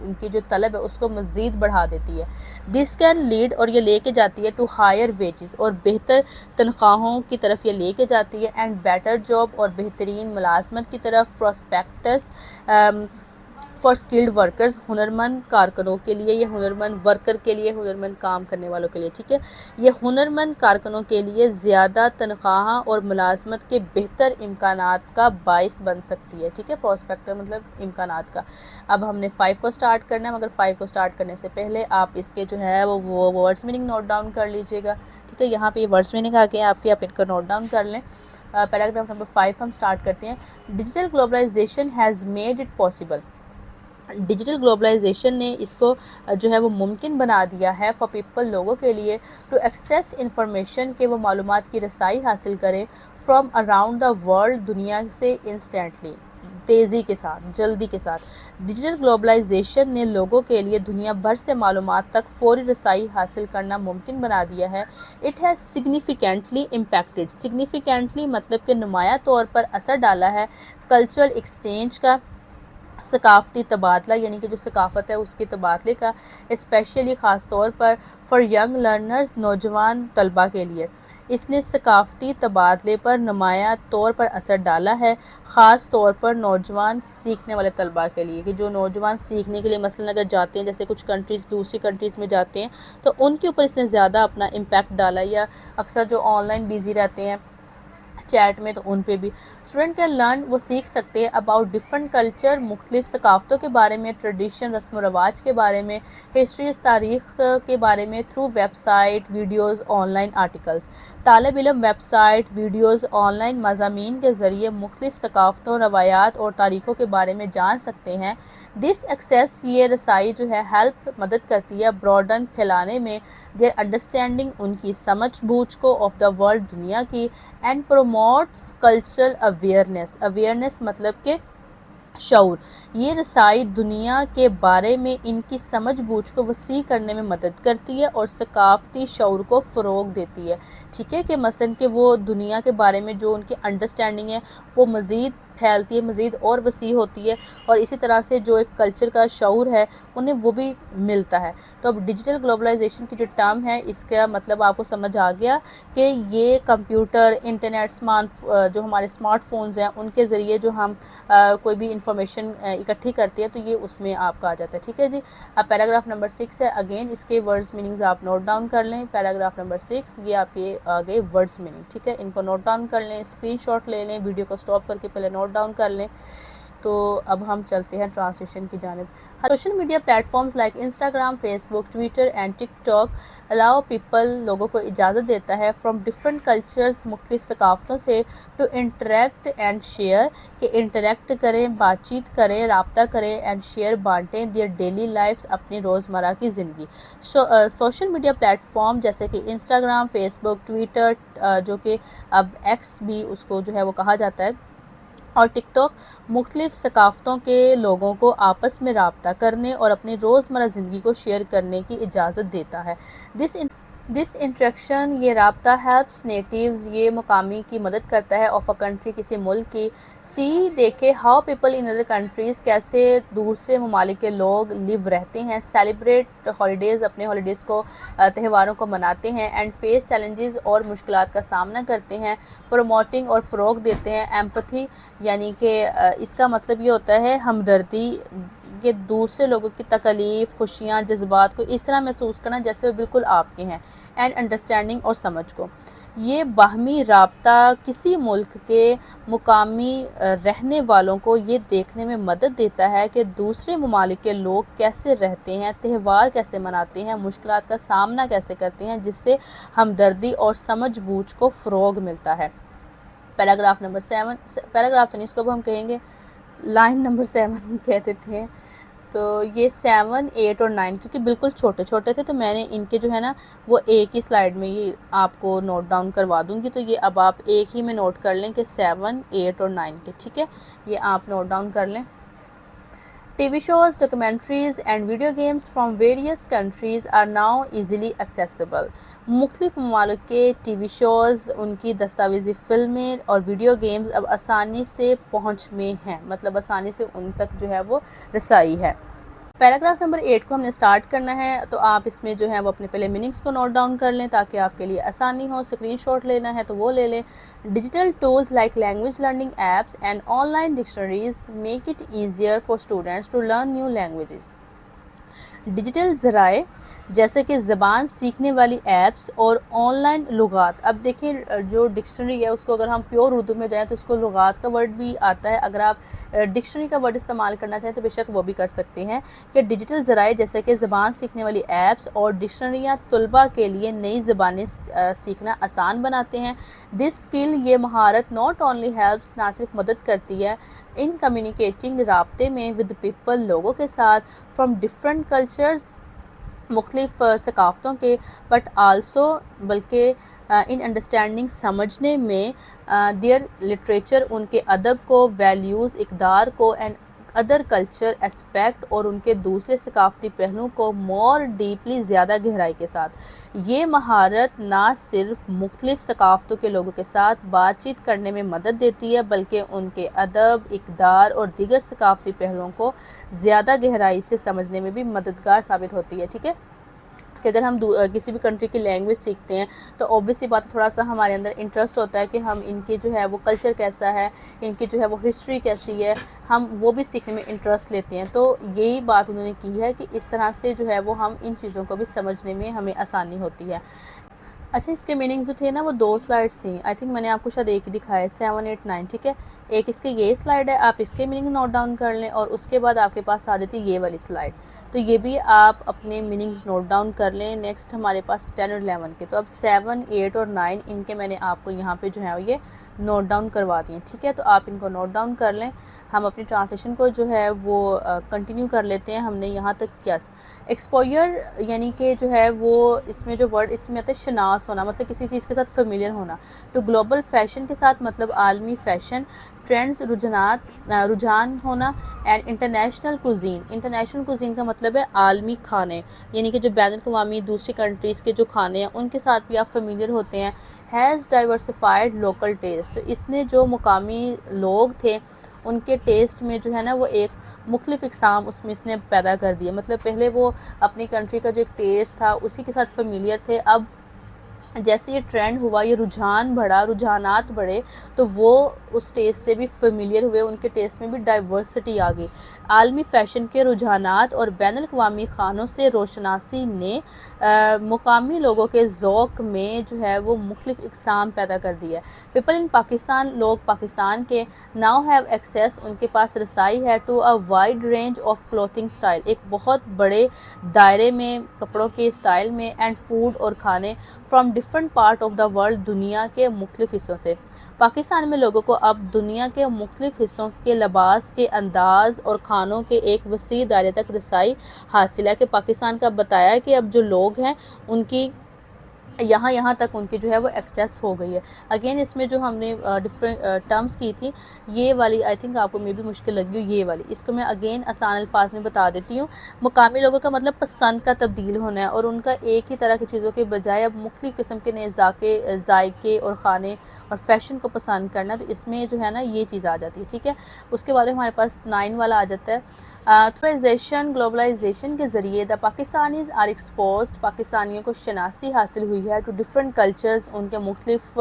ان کی جو طلب ہے اس کو مزید بڑھا دیتی ہے. دس کین لیڈ، اور یہ لے کے جاتی ہے، ٹو ہائر ویجز، اور بہتر تنخواہوں کی طرف یہ لے کے جاتی ہے، اینڈ بیٹر جاب، اور بہترین ملازمت کی طرف، پراسپیکٹس فار اسکلڈ ورکرز، ہنرمند کارکنوں کے لیے، یہ ہنرمند ورکر کے لیے، ہنرمند کام کرنے والوں کے لیے، ٹھیک ہے. یہ ہنرمند کارکنوں کے لیے زیادہ تنخواہ اور ملازمت کے بہتر امکانات کا باعث بن سکتی ہے، ٹھیک ہے. پراسپیکٹ مطلب امکانات کا. اب ہم نے 5 کو سٹارٹ کرنا ہے، مگر 5 کو سٹارٹ کرنے سے پہلے آپ اس کے جو ہے وہ ورڈز میننگ نوٹ ڈاؤن کر لیجئے گا، ٹھیک ہے. یہاں پہ یہ ورڈز میننگ آ کے آپ ان کو نوٹ ڈاؤن کر لیں. پیراگراف نمبر 5 ہم سٹارٹ کرتے ہیں. Digital globalisation has made it possible. Digital globalisation نے اس کو جو ہے وہ ممکن بنا دیا ہے فار پیپل، لوگوں کے لیے، ٹو ایکسیس انفارمیشن، کہ وہ معلومات کی رسائی حاصل کریں، فرام اراؤنڈ دا ورلڈ، دنیا سے انسٹنٹلی. تیزی کے ساتھ، جلدی کے ساتھ۔ ڈیجیٹل گلوبلائزیشن نے لوگوں کے لیے دنیا بھر سے معلومات تک فوری رسائی حاصل کرنا ممکن بنا دیا ہے۔ It has significantly impacted, significantly مطلب کہ نمایاں طور پر اثر ڈالا ہے کلچرل ایکسچینج کا، ثقافتی تبادلہ یعنی کہ جو ثقافت ہے اس کے تبادلے کا، اسپیشلی خاص طور پر فار ینگ لرنرز، نوجوان طلباء کے لیے۔ اس نے ثقافتی تبادلے پر نمایاں طور پر اثر ڈالا ہے، خاص طور پر نوجوان سیکھنے والے طلباء کے لیے، کہ جو نوجوان سیکھنے کے لیے مثلاً اگر جاتے ہیں جیسے کچھ کنٹریز دوسری کنٹریز میں جاتے ہیں تو ان کے اوپر اس نے زیادہ اپنا امپیکٹ ڈالا، یا اکثر جو آن لائن بیزی رہتے ہیں چیٹ میں تو ان پہ بھی اسٹوڈنٹ کین لرن، وہ سیکھ سکتے ہیں اباؤٹ ڈفرینٹ کلچر، مختلف ثقافتوں کے بارے میں، ٹریڈیشن، رسم و رواج کے بارے میں، ہسٹریز، تاریخ کے بارے میں، through website, videos, online articles. طالب علم website, videos, online مضامین کے ذریعے مختلف ثقافتوں، روایات اور تاریخوں کے بارے میں جان سکتے ہیں۔ دس ایکسیس، یہ رسائی جو ہے ہیلپ، مدد کرتی ہے براڈن، پھیلانے میں دیئر انڈرسٹینڈنگ، ان کی سمجھ بوجھ کو، آف دا ورلڈ، دنیا کی، and promote cultural awareness, awareness مطلب کہ شعور۔ یہ رسائی دنیا کے بارے میں ان کی سمجھ بوجھ کو وسیع کرنے میں مدد کرتی ہے اور ثقافتی شعور کو فروغ دیتی ہے، ٹھیک ہے، کہ مثلاً کہ وہ دنیا کے بارے میں جو ان کی انڈرسٹینڈنگ ہے وہ مزید پھیلتی ہے، مزید اور وسیع ہوتی ہے، اور اسی طرح سے جو ایک کلچر کا شعور ہے انہیں وہ بھی ملتا ہے۔ تو اب ڈیجیٹل گلوبلائزیشن کی جو ٹرم ہے اس کا مطلب آپ کو سمجھ آ گیا کہ یہ کمپیوٹر، انٹرنیٹ، جو ہمارے اسمارٹ فونز ہیں ان کے ذریعے جو ہم کوئی بھی انفارمیشن اکٹھی کرتے ہیں تو یہ اس میں آپ کا آ جاتا ہے، ٹھیک ہے جی۔ اب پیراگراف نمبر 6 ہے، اگین اس کے ورڈز میننگز آپ نوٹ ڈاؤن کر لیں۔ پیراگراف نمبر 6 یہ آپ کے آگے ورڈز میننگ، ٹھیک ہے، ان کو نوٹ ڈاؤن کر لیں، اسکرین شاٹ لے لیں، ویڈیو کو سٹاپ کر کے پہلے نوٹ ڈاؤن کر لیں۔ تو اب ہم چلتے ہیں ٹرانسلیشن کی جانب۔ Social media platforms like Instagram, Facebook, Twitter and TikTok allow people, لوگوں کو اجازت دیتا ہے، فرام ڈفرینٹ کلچرز، مختلف ثقافتوں سے، ٹو انٹریکٹ اینڈ شیئر، کہ انٹریکٹ کریں، بات چیت کریں، رابطہ کریں، اینڈ شیئر، بانٹیں، دیئر ڈیلی لائفز، اپنی روزمرہ کی زندگی۔ سوشل میڈیا پلیٹ فارم جیسے کہ انسٹاگرام، فیس بک، ٹویٹر، جو کہ اب ایکس بھی اس کو جو ہے وہ کہا جاتا ہے، اور ٹک ٹاک، مختلف ثقافتوں کے لوگوں کو آپس میں رابطہ کرنے اور اپنی روزمرہ زندگی کو شیئر کرنے کی اجازت دیتا ہے۔ دس انٹریکشن، یہ رابطہ، ہیلپس نیٹیوز، یہ مقامی کی مدد کرتا ہے، آف اے کنٹری، کسی ملک کی، سی، دیکھے، how people in other countries, کیسے دوسرے ممالک کے لوگ لیو رہتے ہیں، سیلیبریٹ ہالیڈیز، اپنے ہالیڈیز کو، تہواروں کو مناتے ہیں، اینڈ فیس چیلنجز، اور مشکلات کا سامنا کرتے ہیں، پروموٹنگ، اور فروغ دیتے ہیں، ایمپتھی، یعنی کہ اس کا مطلب یہ ہوتا ہے ہمدردی، کہ دوسرے لوگوں کی تکلیف، خوشیاں، جذبات کو اس طرح محسوس کرنا جیسے وہ بالکل آپ کے ہیں، اینڈ انڈرسٹینڈنگ، اور سمجھ کو۔ یہ باہمی رابطہ کسی ملک کے مقامی رہنے والوں کو یہ دیکھنے میں مدد دیتا ہے کہ دوسرے ممالک کے لوگ کیسے رہتے ہیں، تہوار کیسے مناتے ہیں، مشکلات کا سامنا کیسے کرتے ہیں، جس سے ہمدردی اور سمجھ بوجھ کو فروغ ملتا ہے۔ پیراگراف نمبر 7، پیراگراف تو نہیں، اس کو ہم کہیں گے لائن نمبر 7 کہتے تھے۔ تو یہ 7، 8 اور 9 کیونکہ بالکل چھوٹے چھوٹے تھے تو میں نے ان کے جو ہے نا وہ ایک ہی سلائیڈ میں یہ آپ کو نوٹ ڈاؤن کروا دوں گی، تو یہ اب آپ ایک ہی میں نوٹ کر لیں کہ 7، 8 اور 9 کے، ٹھیک ہے، یہ آپ نوٹ ڈاؤن کر لیں۔ TV shows, documentaries and video games from various countries are now easily accessible, مختلف ممالک کے ٹی وی شوز، ان کی دستاویزی فلمیں اور ویڈیو گیمز اب آسانی سے پہنچ میں ہیں، مطلب آسانی سے ان تک جو ہے وہ رسائی ہے۔ پیراگراف نمبر 8 کو ہم نے سٹارٹ کرنا ہے، تو آپ اس میں جو ہے وہ اپنے پہلے میننگز کو نوٹ ڈاؤن کر لیں تاکہ آپ کے لیے آسانی ہو، اسکرین شاٹ لینا ہے تو وہ لے لیں۔ Digital tools like language learning apps and online dictionaries make it easier for students to learn new languages. Digital ذرائع جیسے کہ زبان سیکھنے والی ایپس اور آن لائن لغات، اب دیکھیں جو ڈکشنری ہے اس کو اگر ہم پیور اردو میں جائیں تو اس کو لغات کا ورڈ بھی آتا ہے، اگر آپ ڈکشنری کا ورڈ استعمال کرنا چاہیں تو بے شک وہ بھی کر سکتے ہیں، کہ ڈیجیٹل ذرائع جیسے کہ زبان سیکھنے والی ایپس اور ڈکشنریاں طلباء کے لیے نئی زبانیں سیکھنا آسان بناتے ہیں۔ دس اسکل، یہ مہارت، ناٹ اونلی ہیلپس، نہ صرف مدد کرتی ہے، ان کمیونیکیٹنگ، رابطے میں، ود پیپل، لوگوں کے ساتھ، فرام ڈفرینٹ کلچرز، مختلف ثقافتوں کے، بٹ آلسو بلکہ ان انڈرسٹینڈنگ سمجھنے میں دیئر لٹریچر، ان کے ادب کو، ویلیوز اقدار کو، اینڈ ادر کلچر اسپیکٹ اور ان کے دوسرے ثقافتی پہلوؤں کو مور ڈیپلی زیادہ گہرائی کے ساتھ۔ یہ مہارت نہ صرف مختلف ثقافتوں کے لوگوں کے ساتھ بات چیت کرنے میں مدد دیتی ہے، بلکہ ان کے ادب، اقدار اور دیگر ثقافتی پہلوؤں کو زیادہ گہرائی سے سمجھنے میں بھی مددگار ثابت ہوتی ہے۔ ٹھیک ہے، کہ اگر ہم کسی بھی کنٹری کی لینگویج سیکھتے ہیں تو اوبویسلی بات تھوڑا سا ہمارے اندر انٹرسٹ ہوتا ہے کہ ہم ان کے جو ہے وہ کلچر کیسا ہے، ان کی جو ہے وہ ہسٹری کیسی ہے، ہم وہ بھی سیکھنے میں انٹرسٹ لیتے ہیں۔ تو یہی بات انہوں نے کی ہے کہ اس طرح سے جو ہے وہ ہم ان چیزوں کو بھی سمجھنے میں ہمیں آسانی ہوتی ہے۔ اچھا، اس کے میننگز جو تھے نا وہ 2 سلائڈس تھیں، آئی تھنک میں نے آپ کو شاید ایک ہی دکھایا ہے، 7 8 9۔ ٹھیک ہے، ایک اس کے یہ سلائڈ ہے، آپ اس کے میننگ نوٹ ڈاؤن کر لیں، اور اس کے بعد آپ کے پاس آ جاتی یہ والی سلائڈ، تو یہ بھی آپ اپنے میننگز نوٹ ڈاؤن کر لیں۔ نیکسٹ ہمارے پاس 10 اور 11 کے، تو اب 7 8 اور 9 ان کے میں نے آپ کو یہاں پہ جو ہے یہ نوٹ ڈاؤن کروا دیے۔ ٹھیک ہے، تو آپ ان کو نوٹ ڈاؤن کر لیں۔ ہم اپنی ٹرانسلیشن کو جو ہے وہ کنٹینیو کر لیتے ہیں۔ ہم نے یہاں تک کیا ایکسپوئر یعنی کہ جو ہے وہ اس میں جو ورڈ اس میں آتا ہے شناس ہونا، مطلب کسی چیز کے ساتھ فیملیئر ہونا۔ تو گلوبل فیشن کے ساتھ مطلب عالمی فیشن ٹرینڈز، رجحان ہونا، and international cuisine. International cuisine کا مطلب ہے عالمی کھانے، یعنی کہ جو بین الاقوامی دوسری کنٹریز کے جو کھانے ہیں ان کے ساتھ بھی آپ فیملیئر ہوتے ہیں۔ ہیز ڈائیورسفائڈ لوکل ٹیسٹ، تو اس نے جو مقامی لوگ تھے ان کے ٹیسٹ میں جو ہے نا وہ ایک مختلف اقسام اس نے پیدا کر دیے۔ مطلب پہلے وہ اپنی کنٹری کا جو ایک ٹیسٹ تھا اسی کے ساتھ فیملیئر تھے، اب جیسے یہ ٹرینڈ ہوا، یہ رجحان بڑھا، رجحانات بڑھے، تو وہ اس ٹیسٹ سے بھی فیملیئر ہوئے، ان کے ٹیسٹ میں بھی ڈائیورسٹی آ گئی۔ عالمی فیشن کے رجحانات اور بین الاقوامی کھانوں سے روشناسی نے مقامی لوگوں کے ذوق میں جو ہے وہ مختلف اقسام پیدا کر دی ہے۔ پیپل ان پاکستان، لوگ پاکستان کے ناؤ ہیو ایکسیس، ان کے پاس رسائی ہے، to a wide range of clothing style, ایک بہت بڑے دائرے میں کپڑوں کے سٹائل میں، اینڈ فوڈ اور کھانے from different part of the world, دنیا کے مختلف حصوں سے۔ پاکستان میں لوگوں کو اب دنیا کے مختلف حصوں کے لباس کے انداز اور کھانوں کے ایک وسیع دائرے تک رسائی حاصل ہے، کہ پاکستان کا بتایا ہے کہ اب جو لوگ ہیں ان کی یہاں تک ان کی جو ہے وہ ایکسیس ہو گئی ہے۔ اگین اس میں جو ہم نے ڈفرینٹ ٹرمز کی تھی، یہ والی آئی تھنک آپ کو میں بھی مشکل لگی ہو، یہ والی اس کو میں اگین آسان الفاظ میں بتا دیتی ہوں۔ مقامی لوگوں کا مطلب پسند کا تبدیل ہونا ہے، اور ان کا ایک ہی طرح کی چیزوں کے بجائے اب مختلف قسم کے نئے ذائقے اور کھانے اور فیشن کو پسند کرنا، تو اس میں جو ہے نا یہ چیز آ جاتی ہے۔ ٹھیک ہے، اس کے بعد ہمارے پاس 9 والا آ جاتا ہے، گلوبلائزیشن کے ذریعے دا پاکستانیز آر ایکسپوزڈ، پاکستانیوں کو شناسی حاصل ہوئی ہے، ٹو ڈفرینٹ کلچرز، ان کے مختلف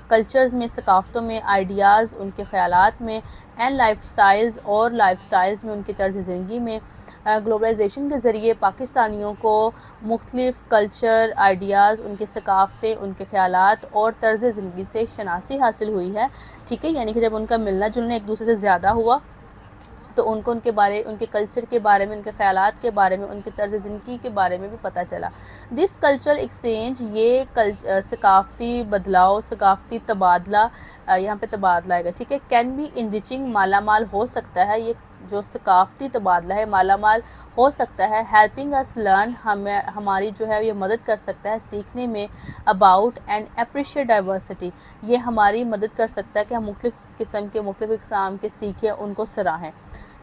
کلچرز میں، ثقافتوں میں، آئیڈیاز ان کے خیالات میں، اینڈ لائف سٹائلز، اور لائف سٹائلز میں، ان کی طرز زندگی میں۔ گلوبلائزیشن کے ذریعے پاکستانیوں کو مختلف کلچر، آئیڈیاز، ان کی ثقافتیں، ان کے خیالات اور طرز زندگی سے شناسی حاصل ہوئی ہے۔ ٹھیک ہے، یعنی کہ جب ان کا ملنا جلنا ایک دوسرے سے زیادہ ہوا تو ان کو ان کے بارے، ان کے کلچر کے بارے میں، ان کے خیالات کے بارے میں، ان کے طرز زندگی کے بارے میں بھی پتہ چلا۔ دس کلچر ایکسچینج، یہ ثقافتی بدلاؤ، ثقافتی تبادلہ، یہاں پہ تبادلہ آئے گا، ٹھیک ہے، کین بی انریچنگ، مالا مال ہو سکتا ہے، یہ جو ثقافتی تبادلہ ہے مالا مال ہو سکتا ہے، ہیلپنگ اس لرن، ہماری جو ہے یہ مدد کر سکتا ہے سیکھنے میں، اباؤٹ اینڈ اپریشیٹ ڈائیورسٹی، یہ ہماری مدد کر سکتا ہے کہ ہم مختلف قسم کے، مختلف اقسام کے سیکھیں، ان کو سراہیں۔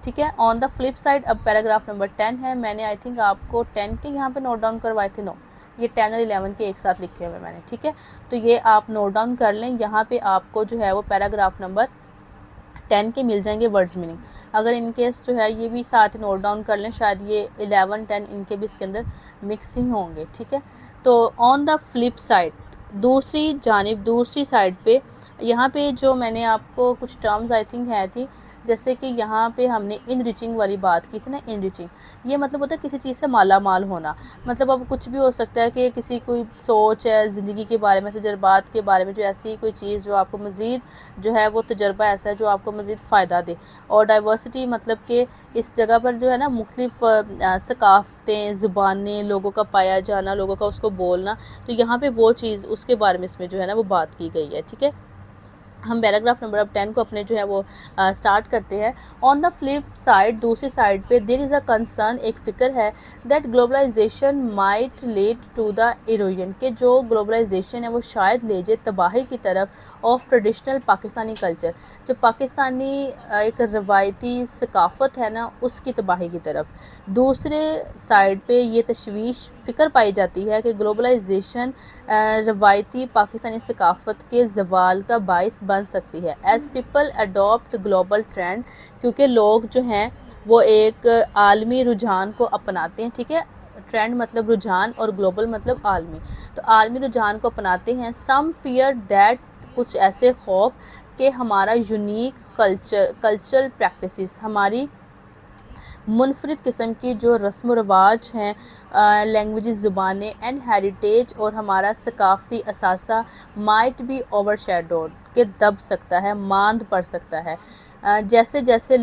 ٹھیک ہے، آن دا فلپ سائڈ اب پیراگراف نمبر 10 ہے، میں نے آئی تھنک آپ کو 10 کے یہاں پہ نوٹ ڈاؤن کروائے تھے، نو، یہ 10 اور 11 کے ایک ساتھ لکھے ہوئے میں نے۔ ٹھیک ہے، تو یہ آپ نوٹ ڈاؤن کر لیں، یہاں پہ آپ کو جو ہے وہ پیراگراف نمبر 10 کے مل جائیں گے ورڈز میننگ۔ اگر ان کیس جو ہے یہ بھی ساتھ نوٹ ڈاؤن کر لیں، شاید یہ 11 10 ان کے بھی اس کے اندر مکس ہی ہوں گے۔ ٹھیک ہے، تو آن دا فلپ سائڈ، دوسری جانب، دوسری سائڈ پہ، یہاں پہ جو میں نے آپ کو کچھ ٹرمز آئی تھنک ہے تھی، جیسے کہ یہاں پہ ہم نے انریچنگ والی بات کی تھی نا، انریچنگ یہ مطلب ہوتا ہے کسی چیز سے مالا مال ہونا، مطلب اب کچھ بھی ہو سکتا ہے کہ کسی کوئی سوچ ہے زندگی کے بارے میں، تجربات کے بارے میں، جو ایسی کوئی چیز جو آپ کو مزید جو ہے وہ تجربہ ایسا ہے جو آپ کو مزید فائدہ دے، اور ڈائیورسٹی مطلب کہ اس جگہ پر جو ہے نا مختلف ثقافتیں، زبانیں، لوگوں کا پایا جانا، لوگوں کا اس کو بولنا، تو یہاں پہ وہ چیز اس کے بارے میں اس میں جو ہے نا وہ بات کی گئی ہے۔ ٹھیک ہے، ہم پیراگراف نمبر اب 10 کو اپنے جو ہے وہ سٹارٹ کرتے ہیں. آن دا فلپ سائڈ، دوسری سائڈ پہ دیر از اے کنسرن، ایک فکر ہے that globalisation might lead to the erosion, کہ جو گلوبلائزیشن ہے وہ شاید لے جائے تباہی کی طرف آف ٹریڈیشنل پاکستانی کلچر، جو پاکستانی ایک روایتی ثقافت ہے نا اس کی تباہی کی طرف. دوسرے سائڈ پہ یہ تشویش فکر پائی جاتی ہے کہ گلوبلائزیشن روایتی پاکستانی ثقافت کے زوال کا باعث بن سکتی ہے. As people adapt global trend, کیونکہ لوگ جو ہیں وہ ایک عالمی رجحان کو اپناتے ہیں. ٹھیک ہے، ٹرینڈ مطلب رجحان اور گلوبل مطلب عالمی، تو عالمی رجحان کو اپناتے ہیں. سم فیئر دیٹ، کچھ ایسے خوف کہ ہمارا یونیک کلچرل پریکٹسز، ہماری منفرد قسم کی جو رسم و رواج ہیں، لینگویجز، زبانیں اینڈ ہیریٹیج، اور ہمارا ثقافتی اثاثہ مائٹ بی اوور شیڈوڈ، کہ دب سکتا ہے، ماند پڑ سکتا ہے. جیسے جیسے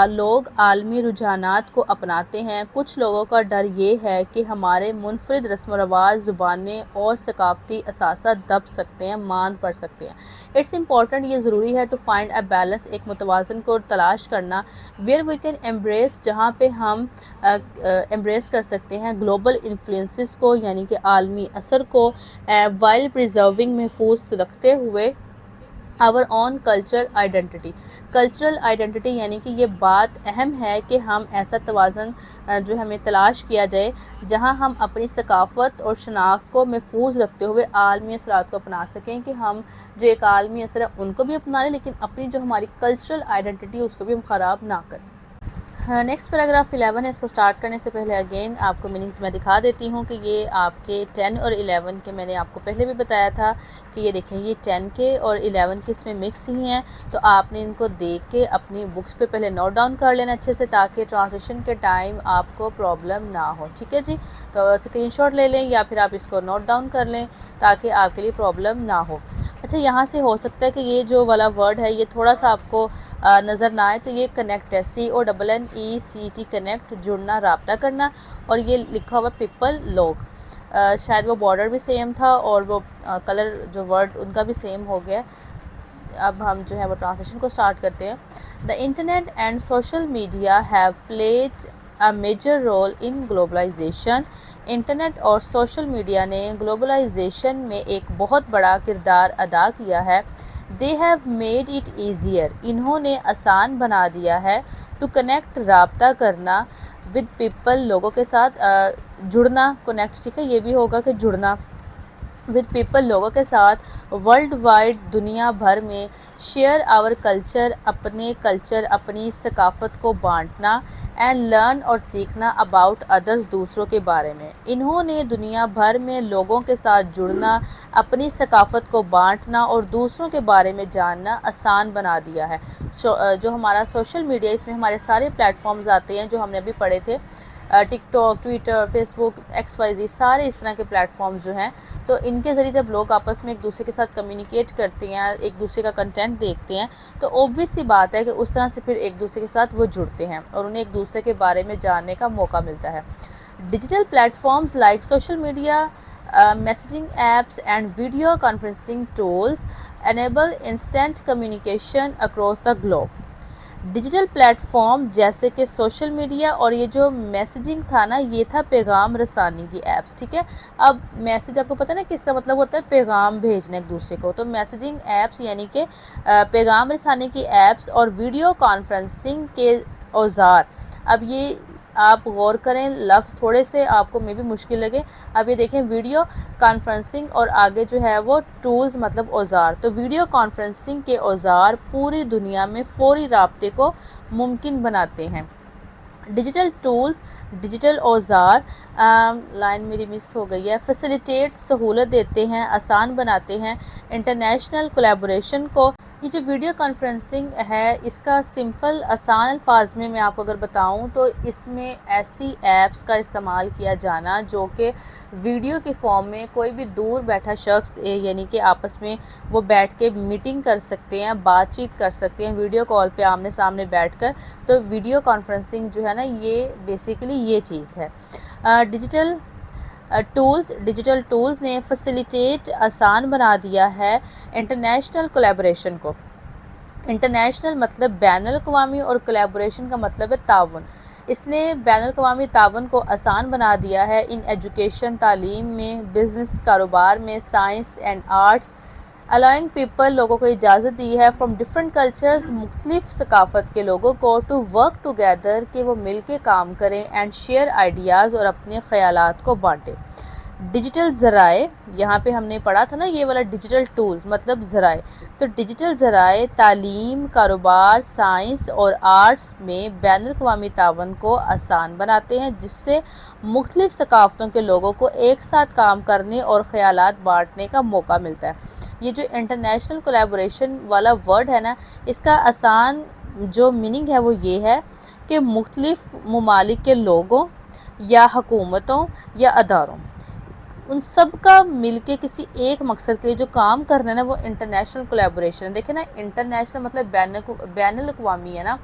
لوگ عالمی رجحانات کو اپناتے ہیں، کچھ لوگوں کا ڈر یہ ہے کہ ہمارے منفرد رسم و رواج، زبانیں اور ثقافتی اثاثہ دب سکتے ہیں، ماند پڑ سکتے ہیں. اٹس امپورٹنٹ، یہ ضروری ہے ٹو فائنڈ اے بیلنس، ایک متوازن کو تلاش کرنا، ویئر وی کین ایمبریس، جہاں پہ ہم ایمبریس کر سکتے ہیں گلوبل انفلوئنسز کو، یعنی کہ عالمی اثر کو، وائل پریزرونگ، محفوظ رکھتے ہوئے our own cultural identity. Cultural identity, یعنی کہ یہ بات اہم ہے کہ ہم ایسا توازن جو ہمیں تلاش کیا جائے جہاں ہم اپنی ثقافت اور شناخت کو محفوظ رکھتے ہوئے عالمی اثرات کو اپنا سکیں، کہ ہم جو ایک عالمی اثر ہے ان کو بھی اپنا لیں، لیکن اپنی جو ہماری کلچرل آئیڈینٹی اس کو بھی ہم خراب نہ کریں. نیکسٹ پیراگراف 11 ہے. اس کو سٹارٹ کرنے سے پہلے اگین آپ کو میننگز میں دکھا دیتی ہوں کہ یہ آپ کے 10 اور 11 کے، میں نے آپ کو پہلے بھی بتایا تھا کہ یہ دیکھیں یہ 10 کے اور 11 کے اس میں مکس ہی ہیں، تو آپ نے ان کو دیکھ کے اپنی بکس پہ پہلے نوٹ ڈاؤن کر لینا اچھے سے، تاکہ ٹرانسلیشن کے ٹائم آپ کو پرابلم نہ ہو. ٹھیک ہے جی، تو اسکرین شاٹ لے لیں یا پھر آپ اس کو نوٹ ڈاؤن کر لیں تاکہ آپ کے لیے پرابلم نہ ہو. اچھا، یہاں سے ہو سکتا ہے کہ یہ جو والا ورڈ ہے یہ تھوڑا سا آپ کو نظر نہ آئے، تو یہ کنیکٹ ہے، CONNECT، کنیکٹ، جڑنا، رابطہ کرنا، اور یہ لکھا ہوا پیپل، لوگ. شاید وہ بارڈر بھی سیم تھا اور وہ کلر جو ورڈ ان کا بھی سیم ہو گیا. اب ہم جو ہے وہ ٹرانسلیشن کو سٹارٹ کرتے ہیں. The internet and social media have played a major role in globalisation. Internet اور سوشل میڈیا نے گلوبلائزیشن میں ایک بہت بڑا کردار ادا کیا ہے. They have made it easier, انہوں نے آسان بنا دیا ہے، ٹو کنیکٹ، رابطہ کرنا، ود پیپل، لوگوں کے ساتھ، جڑنا، کنیکٹ، ٹھیک ہے یہ بھی ہوگا کہ جڑنا، ود پیپل، لوگوں کے ساتھ، ورلڈ وائڈ، دنیا بھر میں، شیئر آور کلچر، اپنے کلچر، اپنی ثقافت کو بانٹنا، اینڈ لرن، اور سیکھنا، اباؤٹ ادرس، دوسروں کے بارے میں. انہوں نے دنیا بھر میں لوگوں کے ساتھ جڑنا، اپنی ثقافت کو بانٹنا اور دوسروں کے بارے میں جاننا آسان بنا دیا ہے. جو ہمارا سوشل میڈیا، اس میں ہمارے سارے پلیٹ فارمز آتے ہیں جو ہم نے ابھی پڑھے تھے، ٹک ٹاک، ٹویٹر، فیس بک، XYZ، سارے اس طرح کے پلیٹ فارمز جو ہیں، تو ان کے ذریعے جب لوگ آپس میں ایک دوسرے کے ساتھ کمیونیکیٹ کرتے ہیں، ایک دوسرے کا کنٹینٹ دیکھتے ہیں، تو اوبویس سی بات ہے کہ اس طرح سے پھر ایک دوسرے کے ساتھ وہ جڑتے ہیں اور انہیں ایک دوسرے کے بارے میں جاننے کا موقع ملتا ہے. Digital platforms like social media, messaging apps and video conferencing tools enable instant communication across the globe. Digital platform جیسے کہ سوشل میڈیا اور یہ جو میسیجنگ تھا نا، یہ تھا پیغام رسانی کی ایپس. ٹھیک ہے، اب میسیج آپ کو پتہ ہے نا کس کا مطلب ہوتا ہے، پیغام بھیجنا ایک دوسرے کو، تو میسیجنگ ایپس یعنی کہ پیغام رسانی کی ایپس، اور ویڈیو کانفرنسنگ کے اوزار. اب یہ آپ غور کریں، لفظ تھوڑے سے آپ کو میں بھی مشکل لگے. اب یہ دیکھیں، ویڈیو کانفرنسنگ اور آگے جو ہے وہ ٹولز مطلب اوزار. تو ویڈیو کانفرنسنگ کے اوزار پوری دنیا میں فوری رابطے کو ممکن بناتے ہیں. ڈیجیٹل ٹولز، ڈیجیٹل اوزار، لائن میری مس ہو گئی ہے، فیسیلیٹیٹ، سہولت دیتے ہیں، آسان بناتے ہیں انٹرنیشنل کولیبوریشن کو. یہ جو ویڈیو کانفرنسنگ ہے، اس کا سمپل آسان الفاظ میں آپ کو اگر بتاؤں تو اس میں ایسی ایپس کا استعمال کیا جانا جو کہ ویڈیو کی فارم میں کوئی بھی دور بیٹھا شخص، یعنی کہ آپس میں وہ بیٹھ کے میٹنگ کر سکتے ہیں، بات چیت کر سکتے ہیں ویڈیو کال پہ آمنے سامنے بیٹھ کر. تو ویڈیو کانفرنسنگ جو ہے نا، یہ بیسیکلی یہ چیز ہے. ڈیجیٹل ٹولز نے فیسیلیٹیٹ، آسان بنا دیا ہے انٹرنیشنل کولیبوریشن کو. انٹرنیشنل مطلب بین الاقوامی اور کولیبوریشن کا مطلب ہے تعاون. اس نے بین الاقوامی تعاون کو آسان بنا دیا ہے ان ایجوکیشن، تعلیم میں، بزنس، کاروبار میں، science and arts. allowing people لوگوں کو اجازت دی ہے فرام ڈفرینٹ کلچرز، مختلف ثقافت کے لوگوں کو ٹو ورک ٹوگیدر کہ وہ مل کے کام کریں اینڈ شیئر آئیڈیاز اور اپنے خیالات کو بانٹیں. ڈیجیٹل ذرائع، یہاں پہ ہم نے پڑھا تھا نا یہ والا ڈیجیٹل ٹولز مطلب ذرائع، تو ڈیجیٹل ذرائع تعلیم، کاروبار، سائنس اور آرٹس میں بین الاقوامی تعاون کو آسان بناتے ہیں، جس سے مختلف ثقافتوں کے لوگوں کو ایک ساتھ کام کرنے اور خیالات بانٹنے کا موقع ملتا ہے. یہ جو انٹرنیشنل کولیبوریشن والا ورڈ ہے نا، اس کا آسان جو میننگ ہے وہ یہ ہے کہ مختلف ممالک کے لوگوں یا حکومتوں یا اداروں، ان سب کا مل کے کسی ایک مقصد کے لیے جو کام کرنا ہے نا، وہ انٹرنیشنل کولیبوریشن ہے. دیکھیں نا، انٹرنیشنل مطلب بین الاقوامی ہے نا،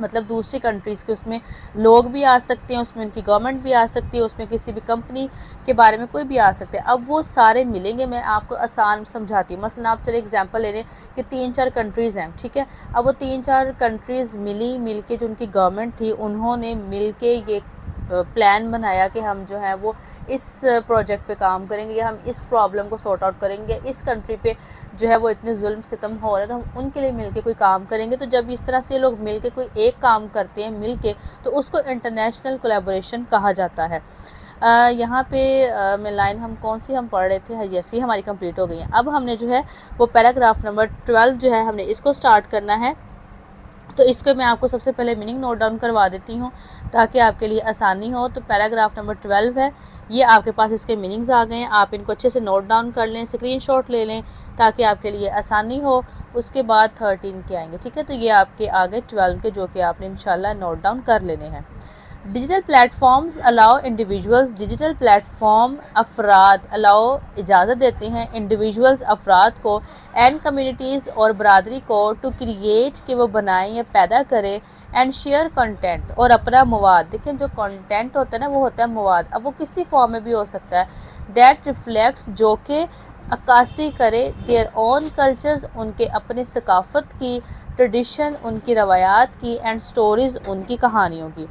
مطلب دوسری کنٹریز کے اس میں لوگ بھی آ سکتے ہیں، اس میں ان کی گورنمنٹ بھی آ سکتی ہے، اس میں کسی بھی کمپنی کے بارے میں کوئی بھی آ سکتے ہیں. اب وہ سارے ملیں گے. میں آپ کو آسان سمجھاتی ہوں. مثلا آپ چلے اگزامپل لے لیں کہ 3-4 کنٹریز ہیں، ٹھیک ہے. اب وہ 3-4 کنٹریز مل کے جو ان کی گورنمنٹ تھی، انہوں نے مل کے یہ پلان بنایا کہ ہم جو ہے وہ اس پروجیکٹ پہ کام کریں گے، یا ہم اس پرابلم کو سارٹ آؤٹ کریں گے، اس کنٹری پہ جو ہے وہ اتنے ظلم ستم ہو رہے ہیں تو ہم ان کے لیے مل کے کوئی کام کریں گے. تو جب اس طرح سے یہ لوگ مل کے کوئی ایک کام کرتے ہیں مل کے، تو اس کو انٹرنیشنل کولیبوریشن کہا جاتا ہے. یہاں پہ میں لائن ہم کون سی ہم پڑھ رہے تھے، یس یہ ہماری کمپلیٹ ہو گئی ہیں. اب ہم نے جو ہے وہ پیراگراف نمبر 12 جو ہے ہم نے اس کو سٹارٹ کرنا ہے. تو اس کو میں آپ کو سب سے پہلے میننگ نوٹ ڈاؤن کروا دیتی ہوں تاکہ آپ کے لیے آسانی ہو. تو پیراگراف نمبر 12 ہے، یہ آپ کے پاس اس کے میننگز آ گئے ہیں. آپ ان کو اچھے سے نوٹ ڈاؤن کر لیں، اسکرین شاٹ لے لیں تاکہ آپ کے لیے آسانی ہو. اس کے بعد 13 کے آئیں گے، ٹھیک ہے. تو یہ آپ کے آگے 12 کے جو کہ آپ نے انشاءاللہ نوٹ ڈاؤن کر لینے ہیں. ڈیجیٹل پلیٹ فارمز الاؤ انڈیویجولز، ڈیجیٹل پلیٹ فارم افراد الاؤ اجازت دیتے ہیں انڈیویجولز افراد کو اینڈ کمیونٹیز اور برادری کو ٹو کریٹ کہ وہ بنائیں یا پیدا کرے اینڈ شیئر کنٹینٹ اور اپنا مواد. دیکھیں جو کنٹینٹ ہوتا ہے نا وہ ہوتا ہے مواد. اب وہ کسی فارم میں بھی ہو سکتا ہے. دیٹ ریفلیکٹس جو کہ عکاسی کرے دیئر اون کلچرز ان کے اپنے ثقافت کی، ٹریڈیشن ان کی روایات کی، اینڈ سٹوریز ان کی کہانیوں کی.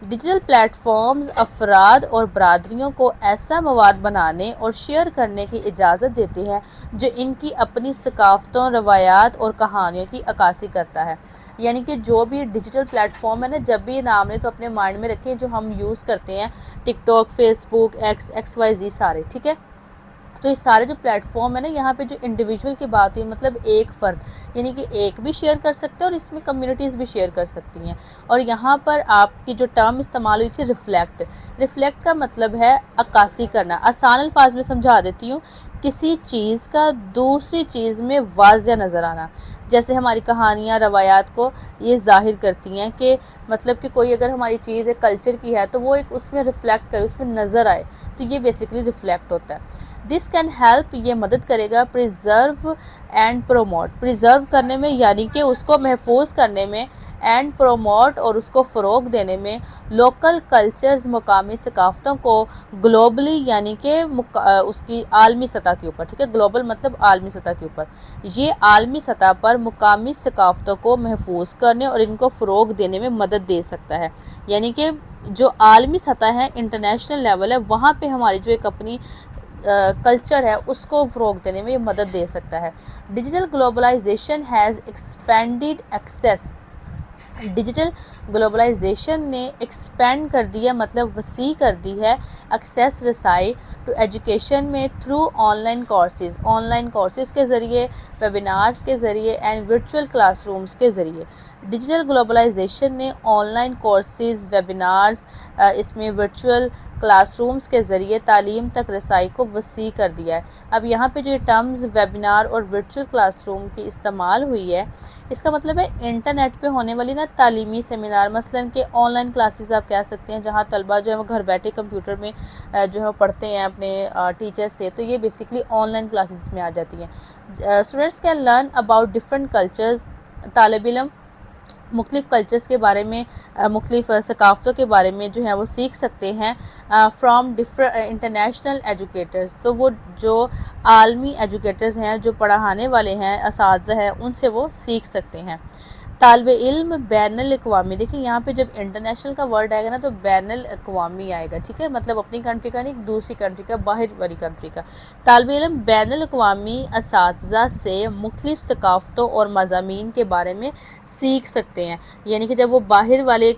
ڈیجیٹل پلیٹ فارمز افراد اور برادریوں کو ایسا مواد بنانے اور شیئر کرنے کی اجازت دیتے ہیں جو ان کی اپنی ثقافتوں، روایات اور کہانیوں کی عکاسی کرتا ہے. یعنی کہ جو بھی ڈیجیٹل پلیٹ فارم ہے نا، جب بھی نام لیں تو اپنے مائنڈ میں رکھیں جو ہم یوز کرتے ہیں، ٹک ٹاک، فیس بک، XYZ سارے، ٹھیک ہے. تو یہ سارے جو پلیٹ فارم ہے نا، یہاں پہ جو انڈیویجول کی بات ہوئی مطلب ایک فرد، یعنی کہ ایک بھی شیئر کر سکتے ہیں اور اس میں کمیونٹیز بھی شیئر کر سکتی ہیں. اور یہاں پر آپ کی جو ٹرم استعمال ہوئی تھی ریفلیکٹ، ریفلیکٹ کا مطلب ہے عکاسی کرنا. آسان الفاظ میں سمجھا دیتی ہوں، کسی چیز کا دوسری چیز میں واضح نظر آنا. جیسے ہماری کہانیاں، روایات کو یہ ظاہر کرتی ہیں کہ مطلب کہ کوئی اگر ہماری چیز ایک کلچر کی ہے تو وہ ایک اس میں ریفلیکٹ کرے، اس میں نظر آئے، تو یہ بیسیکلی ریفلیکٹ ہوتا ہے. دس کین ہیلپ، یہ مدد کرے گا پریزرو اینڈ پروموٹ، پریزرو کرنے میں یعنی کہ اس کو محفوظ کرنے میں، اینڈ پروموٹ اور اس کو فروغ دینے میں، لوکل کلچرز مقامی ثقافتوں کو گلوبلی یعنی کہ اس کی عالمی سطح کے اوپر، ٹھیک ہے. گلوبل مطلب عالمی سطح کے اوپر. یہ عالمی سطح پر مقامی ثقافتوں کو محفوظ کرنے اور ان کو فروغ دینے میں مدد دے سکتا ہے. یعنی کہ جو عالمی سطح ہے، انٹرنیشنل لیول ہے، وہاں پہ ہماری جو ایک اپنی کلچر ہے اس کو فروغ دینے میں یہ مدد دے سکتا ہے. Digital globalisation has expanded access, digital globalisation نے ایکسپینڈ کر دیا مطلب وسیع کر دی ہے ایکسیس، رسائی ٹو ایجوکیشن میں through online courses, online courses کے ذریعے، ویبینارز کے ذریعے اینڈ ورچوئل کلاس رومز کے ذریعے. ڈیجیٹل گلوبلائزیشن نے آن لائن کورسز، ویبینارز، اس میں ورچوئل کلاس رومز کے ذریعے تعلیم تک رسائی کو وسیع کر دیا ہے. اب یہاں پہ جو یہ ٹرمز ویبینار اور ورچوئل کلاس روم کی استعمال ہوئی ہے، اس کا مطلب ہے انٹرنیٹ پہ ہونے والی نا تعلیمی سیمینار، مثلا کہ آن لائن کلاسز آپ کہہ سکتے ہیں، جہاں طلبہ جو ہے وہ گھر بیٹھے کمپیوٹر میں جو ہے وہ پڑھتے ہیں اپنے ٹیچر سے. تو یہ بیسکلی آن لائن کلاسز میں آ جاتی ہیں. Students can learn about different cultures, طالب علم مختلف کلچرز کے بارے میں، مختلف ثقافتوں کے بارے میں جو ہے وہ سیکھ سکتے ہیں فرام انٹرنیشنل ایجوکیٹرز. تو وہ جو عالمی ایجوکیٹرز ہیں، جو پڑھانے والے ہیں، اساتذہ ہیں، ان سے وہ سیکھ سکتے ہیں. طالب علم بین الاقوامی، دیکھیں یہاں پہ جب انٹرنیشنل کا ورڈ آئے گا نا تو بین الاقوامی آئے گا، ٹھیک ہے، مطلب اپنی کنٹری کا نہیں، دوسری کنٹری کا، باہر والی کنٹری کا. طالب علم بین الاقوامی اساتذہ سے مختلف ثقافتوں اور مضامین کے بارے میں سیکھ سکتے ہیں. یعنی کہ جب وہ باہر والے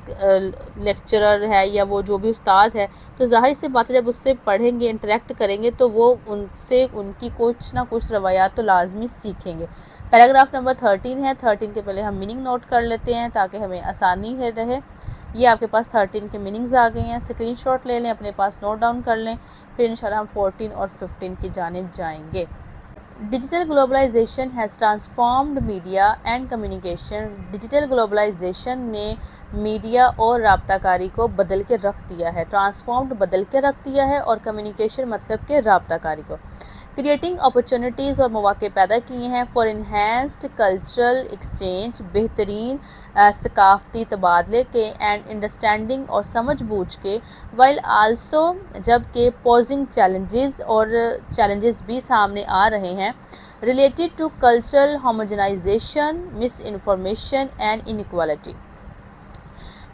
لیکچرر ہے یا وہ جو بھی استاد ہے، تو ظاہر سی بات ہے جب اس سے پڑھیں گے، انٹریکٹ کریں گے، تو وہ ان سے ان کی کچھ نہ کچھ روایات تو لازمی سیکھیں گے. پیراگراف نمبر 13 ہے. 13 کے پہلے ہم میننگ نوٹ کر لیتے ہیں تاکہ ہمیں آسانی رہے. یہ آپ کے پاس 13 کے میننگز آ گئے ہیں، اسکرین شاٹ لے لیں، اپنے پاس نوٹ ڈاؤن کر لیں، پھر انشاءاللہ ہم 14 اور 15 کی جانب جائیں گے. Digital globalisation has transformed media and communication. Digital globalisation نے میڈیا اور رابطہ کاری کو بدل کے رکھ دیا ہے. ٹرانسفارمڈ بدل کے رکھ دیا ہے، اور کمیونیکیشن مطلب کہ رابطہ کاری کو. کریٹنگ اپرچونٹیز اور مواقع پیدا کیے ہیں فار انہینسڈ کلچرل ایکسچینج، بہترین ثقافتی تبادلے کے اینڈ انڈرسٹینڈنگ اور سمجھ بوجھ کے، وائل آلسو جبکہ پوزنگ چیلنجز اور چیلنجز بھی سامنے آ رہے ہیں related to cultural homogenization, misinformation and inequality.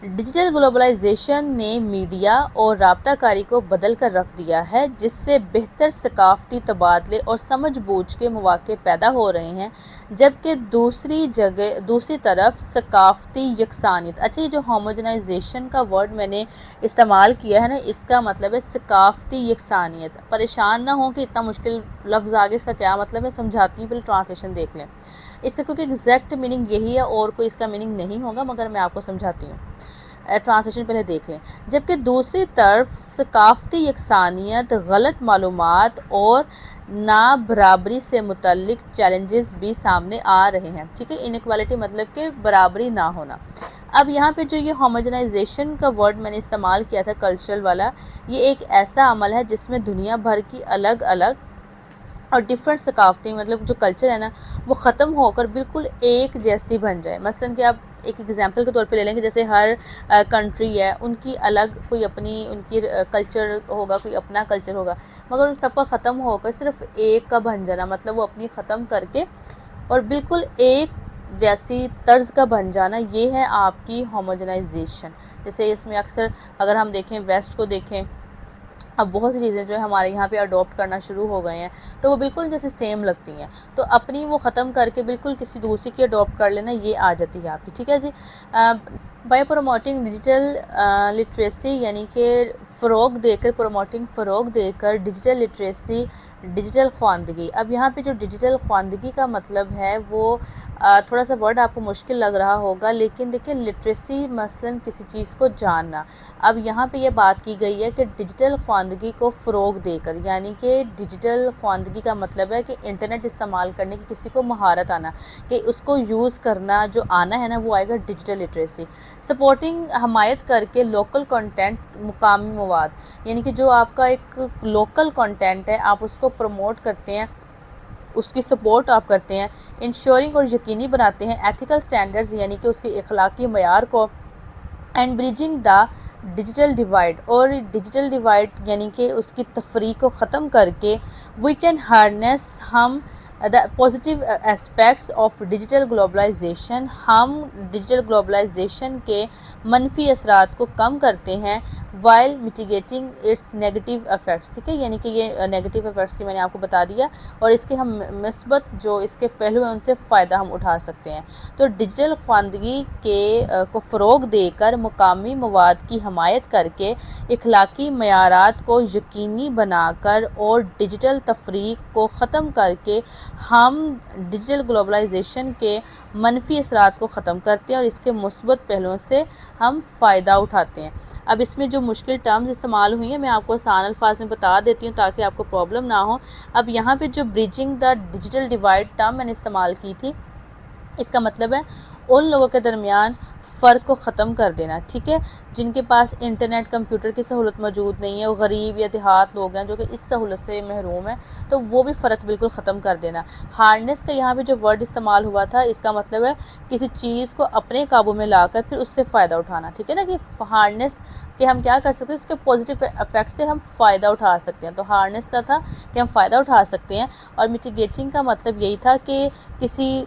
Digital globalisation نے میڈیا اور رابطہ کاری کو بدل کر رکھ دیا ہے، جس سے بہتر ثقافتی تبادلے اور سمجھ بوجھ کے مواقع پیدا ہو رہے ہیں، جبکہ دوسری طرف ثقافتی یکسانیت. اچھا، یہ جو ہوموجنائزیشن کا ورڈ میں نے استعمال کیا ہے نا، اس کا مطلب ہے ثقافتی یکسانیت. پریشان نہ ہوں کہ اتنا مشکل لفظ آگے اس کا کیا مطلب ہے، سمجھاتی ہوں، پہلے ٹرانسلیشن دیکھ لیں. اس کا کیونکہ ایگزیکٹ میننگ یہی ہے اور کوئی اس کا میننگ نہیں ہوگا، مگر میں آپ کو سمجھاتی ہوں. ٹرانسلیشن پہلے دیکھ لیں. جبکہ دوسری طرف ثقافتی یکسانیت، غلط معلومات اور نابرابری سے متعلق چیلنجز بھی سامنے آ رہے ہیں. ٹھیک ہے، انیکوالٹی مطلب کہ برابری نہ ہونا. اب یہاں پہ جو یہ ہوموجنائزیشن کا ورڈ میں نے استعمال کیا تھا، کلچرل والا، یہ ایک ایسا عمل ہے جس میں دنیا بھر کی الگ الگ اور ڈفرینٹ ثقافتی مطلب جو کلچر ہے نا، وہ ختم ہو کر بالکل ایک جیسی بن جائے. مثلاً کہ آپ ایک ایگزامپل کے طور پہ لے لیں کہ جیسے ہر کنٹری ہے، ان کی الگ کوئی اپنی ان کی کلچر ہوگا، کوئی اپنا کلچر ہوگا، مگر ان سب کا ختم ہو کر صرف ایک کا بن جانا، مطلب وہ اپنی ختم کر کے اور بالکل ایک جیسی طرز کا بن جانا، یہ ہے آپ کی ہوموجنائزیشن. جیسے اس میں اکثر اگر ہم دیکھیں ویسٹ کو دیکھیں، اب بہت سی چیزیں جو ہے ہمارے یہاں پہ اڈاپٹ کرنا شروع ہو گئے ہیں، تو وہ بالکل جیسے سیم لگتی ہیں، تو اپنی وہ ختم کر کے بالکل کسی دوسری کی اڈاپٹ کر لینا، یہ آ جاتی ہے آپ کی. ٹھیک ہے جی. بائی پروموٹنگ ڈیجیٹل لٹریسی، یعنی کہ فروغ دے کر ڈیجیٹل لٹریسی، ڈیجیٹل خواندگی. اب یہاں پہ جو ڈیجیٹل خواندگی کا مطلب ہے وہ تھوڑا سا ورڈ آپ کو مشکل لگ رہا ہوگا، لیکن دیکھیں لٹریسی مثلاً کسی چیز کو جاننا. اب یہاں پہ یہ بات کی گئی ہے کہ ڈیجیٹل خواندگی کو فروغ دے کر، یعنی کہ ڈیجیٹل خواندگی کا مطلب ہے کہ انٹرنیٹ استعمال کرنے کی کسی کو مہارت آنا، کہ اس کو یوز کرنا جو آنا ہے نا، وہ آئے گا ڈیجیٹل لٹریسی. سپورٹنگ، حمایت کر کے لوکل کنٹینٹ، مقامی مواد، یعنی کہ جو آپ کا ایک لوکل کنٹینٹ ہے آپ اس کو پروموٹ کرتے ہیں، اس کی سپورٹ آپ کرتے ہیں. انشورنگ، اور یقینی بناتے ہیں ایتھیکل سٹینڈرڈز، یعنی کہ اس کے اخلاقی معیار کو. And bridging the digital divide, اور ڈیجیٹل ڈیوائڈ یعنی کہ اس کی تفریق کو ختم کر کے وی کین ہارنیس، ہم the positive aspects of digital globalisation, ہم ڈیجیٹل گلوبلائزیشن کے منفی اثرات کو کم کرتے ہیں، while mitigating its negative effects. ٹھیک ہے، یعنی کہ یہ نیگیٹو افیکٹس کی میں نے آپ کو بتا دیا، اور اس کے ہم مثبت جو اس کے پہلو ہیں ان سے فائدہ ہم اٹھا سکتے ہیں. تو ڈیجیٹل خواندگی کو فروغ دے کر، مقامی مواد کی حمایت کر کے، اخلاقی معیارات کو یقینی بنا کر اور ڈیجیٹل تفریق کو ختم کر کے ہم ڈیجیٹل گلوبلائزیشن کے منفی اثرات کو ختم کرتے ہیں اور اس کے مثبت پہلوؤں سے ہم فائدہ اٹھاتے ہیں. اب اس میں جو مشکل ٹرمز استعمال ہوئی ہیں میں آپ کو آسان الفاظ میں بتا دیتی ہوں تاکہ آپ کو پرابلم نہ ہو. اب یہاں پہ جو bridging the digital divide term میں نے استعمال کی تھی، اس کا مطلب ہے ان لوگوں کے درمیان فرق کو ختم کر دینا. ٹھیک ہے، جن کے پاس انٹرنیٹ کمپیوٹر کی سہولت موجود نہیں ہے، وہ غریب یا دیہات لوگ ہیں جو کہ اس سہولت سے محروم ہیں، تو وہ بھی فرق بالکل ختم کر دینا۔ ہارنس کا یہاں پہ جو ورڈ استعمال ہوا تھا، اس کا مطلب ہے کسی چیز کو اپنے قابو میں لا کر پھر اس سے فائدہ اٹھانا، ٹھیک ہے نا، کہ ہارنس کہ ہم کیا کر سکتے ہیں، اس کے پازیٹیو افیکٹ سے ہم فائدہ اٹھا سکتے ہیں۔ تو ہارنس کا تھا کہ ہم فائدہ اٹھا سکتے ہیں، اور میٹیگیٹنگ کا مطلب یہی تھا کہ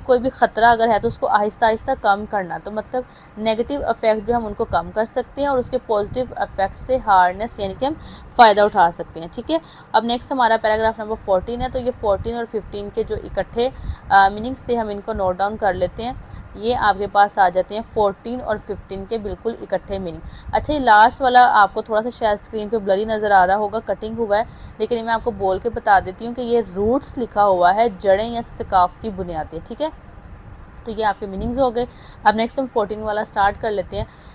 کوئی بھی خطرہ اگر ہے تو اس کو آہستہ آہستہ کم کرنا، تو مطلب نیگیٹو افیکٹ جو ہم ان کو کم کر سکتے ہیں اور اس کے پازیٹیو افیکٹ سے ہارنس یعنی کہ ہم فائدہ اٹھا سکتے ہیں، ٹھیک ہے۔ اب نیکسٹ ہمارا پیراگراف نمبر 14 ہے، تو یہ 14 اور 15 کے جو اکٹھے میننگس تھے ہم ان کو نوٹ ڈاؤن کر لیتے ہیں۔ یہ آپ کے پاس آ جاتے ہیں 14 اور 15 کے بالکل اکٹھے میننگ۔ اچھا، یہ لاسٹ والا آپ کو تھوڑا سا شاید اسکرین پہ بلری نظر آ رہا ہوگا، کٹنگ ہوا ہے، لیکن میں آپ کو بول کے بتا دیتی ہوں کہ یہ روٹس لکھا ہوا ہے، جڑیں یا ثقافتی بنیادیں، ٹھیک ہے۔ تو یہ آپ کے میننگز ہو گئے۔ اب نیکسٹ ہم 14 والا سٹارٹ کر لیتے ہیں۔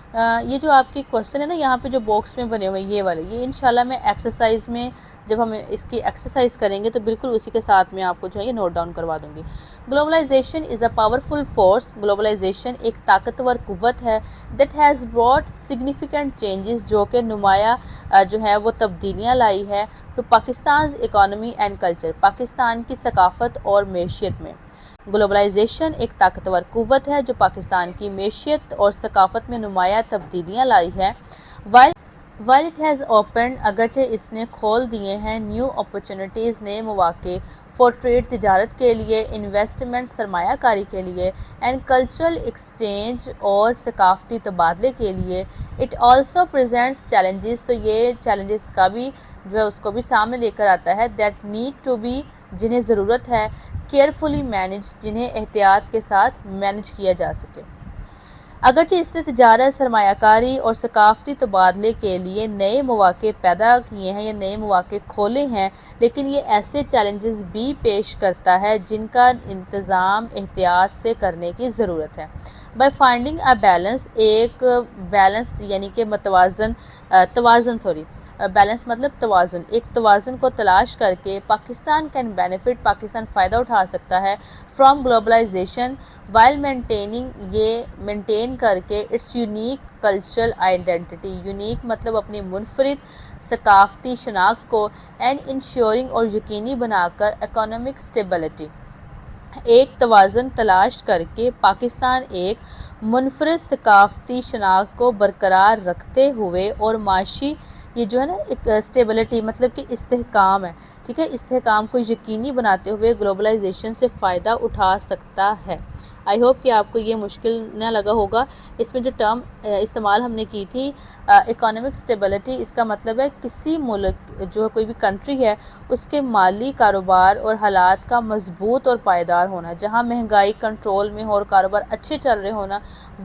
یہ جو آپ کی کوشچن ہے نا، یہاں پہ جو باکس میں بنے ہوئے یہ والے، یہ انشاءاللہ میں ایکسرسائز میں جب ہم اس کی ایکسرسائز کریں گے تو بالکل اسی کے ساتھ میں آپ کو جو ہے یہ نوٹ ڈاؤن کروا دوں گی۔ Globalisation is a powerful force, globalisation ایک طاقتور قوت ہے، that has brought significant changes, جو کہ نمایاں جو ہے وہ تبدیلیاں لائی ہے، to Pakistan economy and culture, Pakistan کی ثقافت اور معیشت میں۔ گلوبلائزیشن ایک طاقتور قوت ہے جو پاکستان کی معیشت اور ثقافت میں نمایاں تبدیلیاں لائی ہے۔ While it has opened، اگرچہ اس نے کھول دیے ہیں، نیو اپرچونٹیز، نئے مواقع، فار ٹریڈ، تجارت کے لیے، انویسٹمنٹ، سرمایہ کاری کے لیے، اینڈ کلچرل ایکسچینج، اور ثقافتی تبادلے کے لیے۔ اٹ آلسو پریزنٹس چیلنجز، تو یہ چیلنجز کا بھی جو ہے اس کو بھی سامنے لے کر آتا ہے، دیٹ نیڈ ٹو بی، جنہیں ضرورت ہے، کیئرفلی مینج، جنہیں احتیاط کے ساتھ مینج کیا جا سکے۔ اگرچہ اس نے تجارت، سرمایہ کاری اور ثقافتی تبادلے کے لیے نئے مواقع پیدا کیے ہیں یا نئے مواقع کھولے ہیں، لیکن یہ ایسے چیلنجز بھی پیش کرتا ہے جن کا انتظام احتیاط سے کرنے کی ضرورت ہے۔ بائی فائنڈنگ اے بیلنس، ایک بیلنس یعنی کہ بیلنس مطلب توازن، ایک توازن کو تلاش کر کے پاکستان کین بینیفٹ، پاکستان فائدہ اٹھا سکتا ہے، فرام گلوبلائزیشن، وائل مینٹیننگ، یہ مینٹین کر کے، its unique cultural identity, unique مطلب اپنی منفرد ثقافتی شناخت کو، اینڈ انشورنگ، اور یقینی بنا کر، اکنامک اسٹیبلٹی، ایک توازن تلاش کر کے پاکستان ایک منفرد ثقافتی شناخت کو برقرار رکھتے ہوئے اور معاشی، یہ جو ہے نا ایک اسٹیبلٹی مطلب کہ استحکام ہے، ٹھیک ہے، استحکام کو یقینی بناتے ہوئے گلوبلائزیشن سے فائدہ اٹھا سکتا ہے۔ آئی ہوپ کہ آپ کو یہ مشکل نہ لگا ہوگا۔ اس میں جو ٹرم استعمال ہم نے کی تھی اکانومک اسٹیبلٹی، اس کا مطلب ہے کسی ملک جو کوئی بھی کنٹری ہے اس کے مالی کاروبار اور حالات کا مضبوط اور پائیدار ہونا، جہاں مہنگائی کنٹرول میں ہو اور کاروبار اچھے چل رہے ہونا،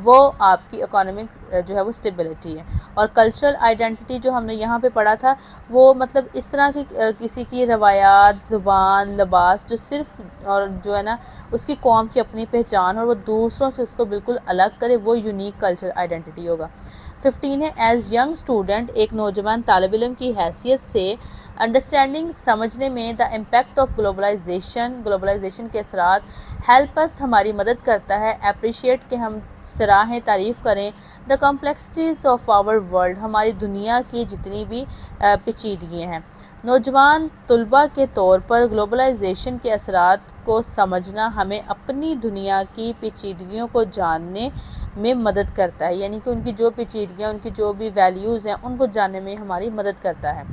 وہ آپ کی اکانومک جو ہے وہ اسٹیبلٹی ہے۔ اور کلچرل آئیڈینٹی جو ہم نے یہاں پہ پڑھا تھا، وہ مطلب اس طرح کی کسی کی روایات، زبان، لباس جو صرف اور جو ہے نا اس کی قوم کی اپنی پہچان اور وہ دوسروں سے اس کو بالکل الگ کرے، وہ یونیک کلچرل آئیڈینٹی ہوگا۔ 15 ہے، ایز ینگ اسٹوڈنٹ، ایک نوجوان طالب علم کی حیثیت سے، انڈرسٹینڈنگ، سمجھنے میں، the impact of globalisation, globalisation کے اثرات، ہیلپ اس، ہماری مدد کرتا ہے، اپریشیٹ، کہ ہم سراہیں، تعریف کریں، the complexities of our world, ہماری دنیا کی جتنی بھی پیچیدگیاں ہیں۔ نوجوان طلباء کے طور پر گلوبلائزیشن کے اثرات کو سمجھنا ہمیں اپنی دنیا کی پیچیدگیوں کو جاننے میں مدد کرتا ہے، یعنی کہ ان کی جو پیچیدگیاں، ان کی جو بھی ویلیوز ہیں، ان کو جاننے میں ہماری مدد کرتا ہے۔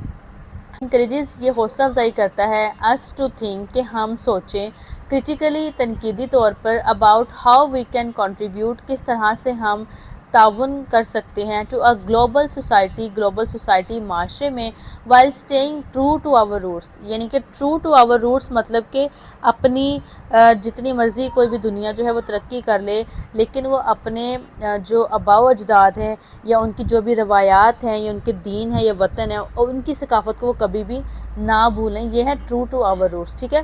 انکریجز، یہ حوصلہ افزائی کرتا ہے، us ٹو تھنک، کہ ہم سوچیں، کرٹیکلی، تنقیدی طور پر، about how we can contribute, کس طرح سے ہم تعاون کر سکتے ہیں، to a global society, global society, معاشرے میں، while staying true to our roots, یعنی کہ ٹرو ٹو آور روٹس مطلب کہ اپنی جتنی مرضی کوئی بھی دنیا جو ہے وہ ترقی کر لے، لیکن وہ اپنے جو آباء و اجداد ہیں یا ان کی جو بھی روایات ہیں یا ان کے دین ہے یا وطن ہے، اور ان کی ثقافت کو وہ کبھی بھی نہ بھولیں، یہ ہے ٹرو ٹو آور روٹس، ٹھیک ہے۔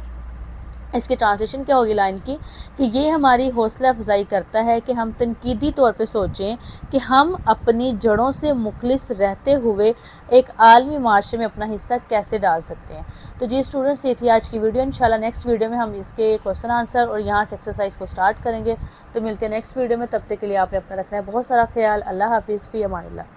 اس کی ٹرانسلیشن کیا ہوگی لائن کی، کہ یہ ہماری حوصلہ افزائی کرتا ہے کہ ہم تنقیدی طور پہ سوچیں کہ ہم اپنی جڑوں سے مخلص رہتے ہوئے ایک عالمی معاشرے میں اپنا حصہ کیسے ڈال سکتے ہیں۔ تو جی اسٹوڈنٹس، یہ تھی آج کی ویڈیو، انشاءاللہ نیکسٹ ویڈیو میں ہم اس کے کوسچن آنسر اور یہاں سے ایکسرسائز کو سٹارٹ کریں گے۔ تو ملتے ہیں نیکسٹ ویڈیو میں، تب تک کے لیے آپ نے اپنا رکھنا ہے بہت سارا خیال۔ اللہ حافظ، فی امان اللہ۔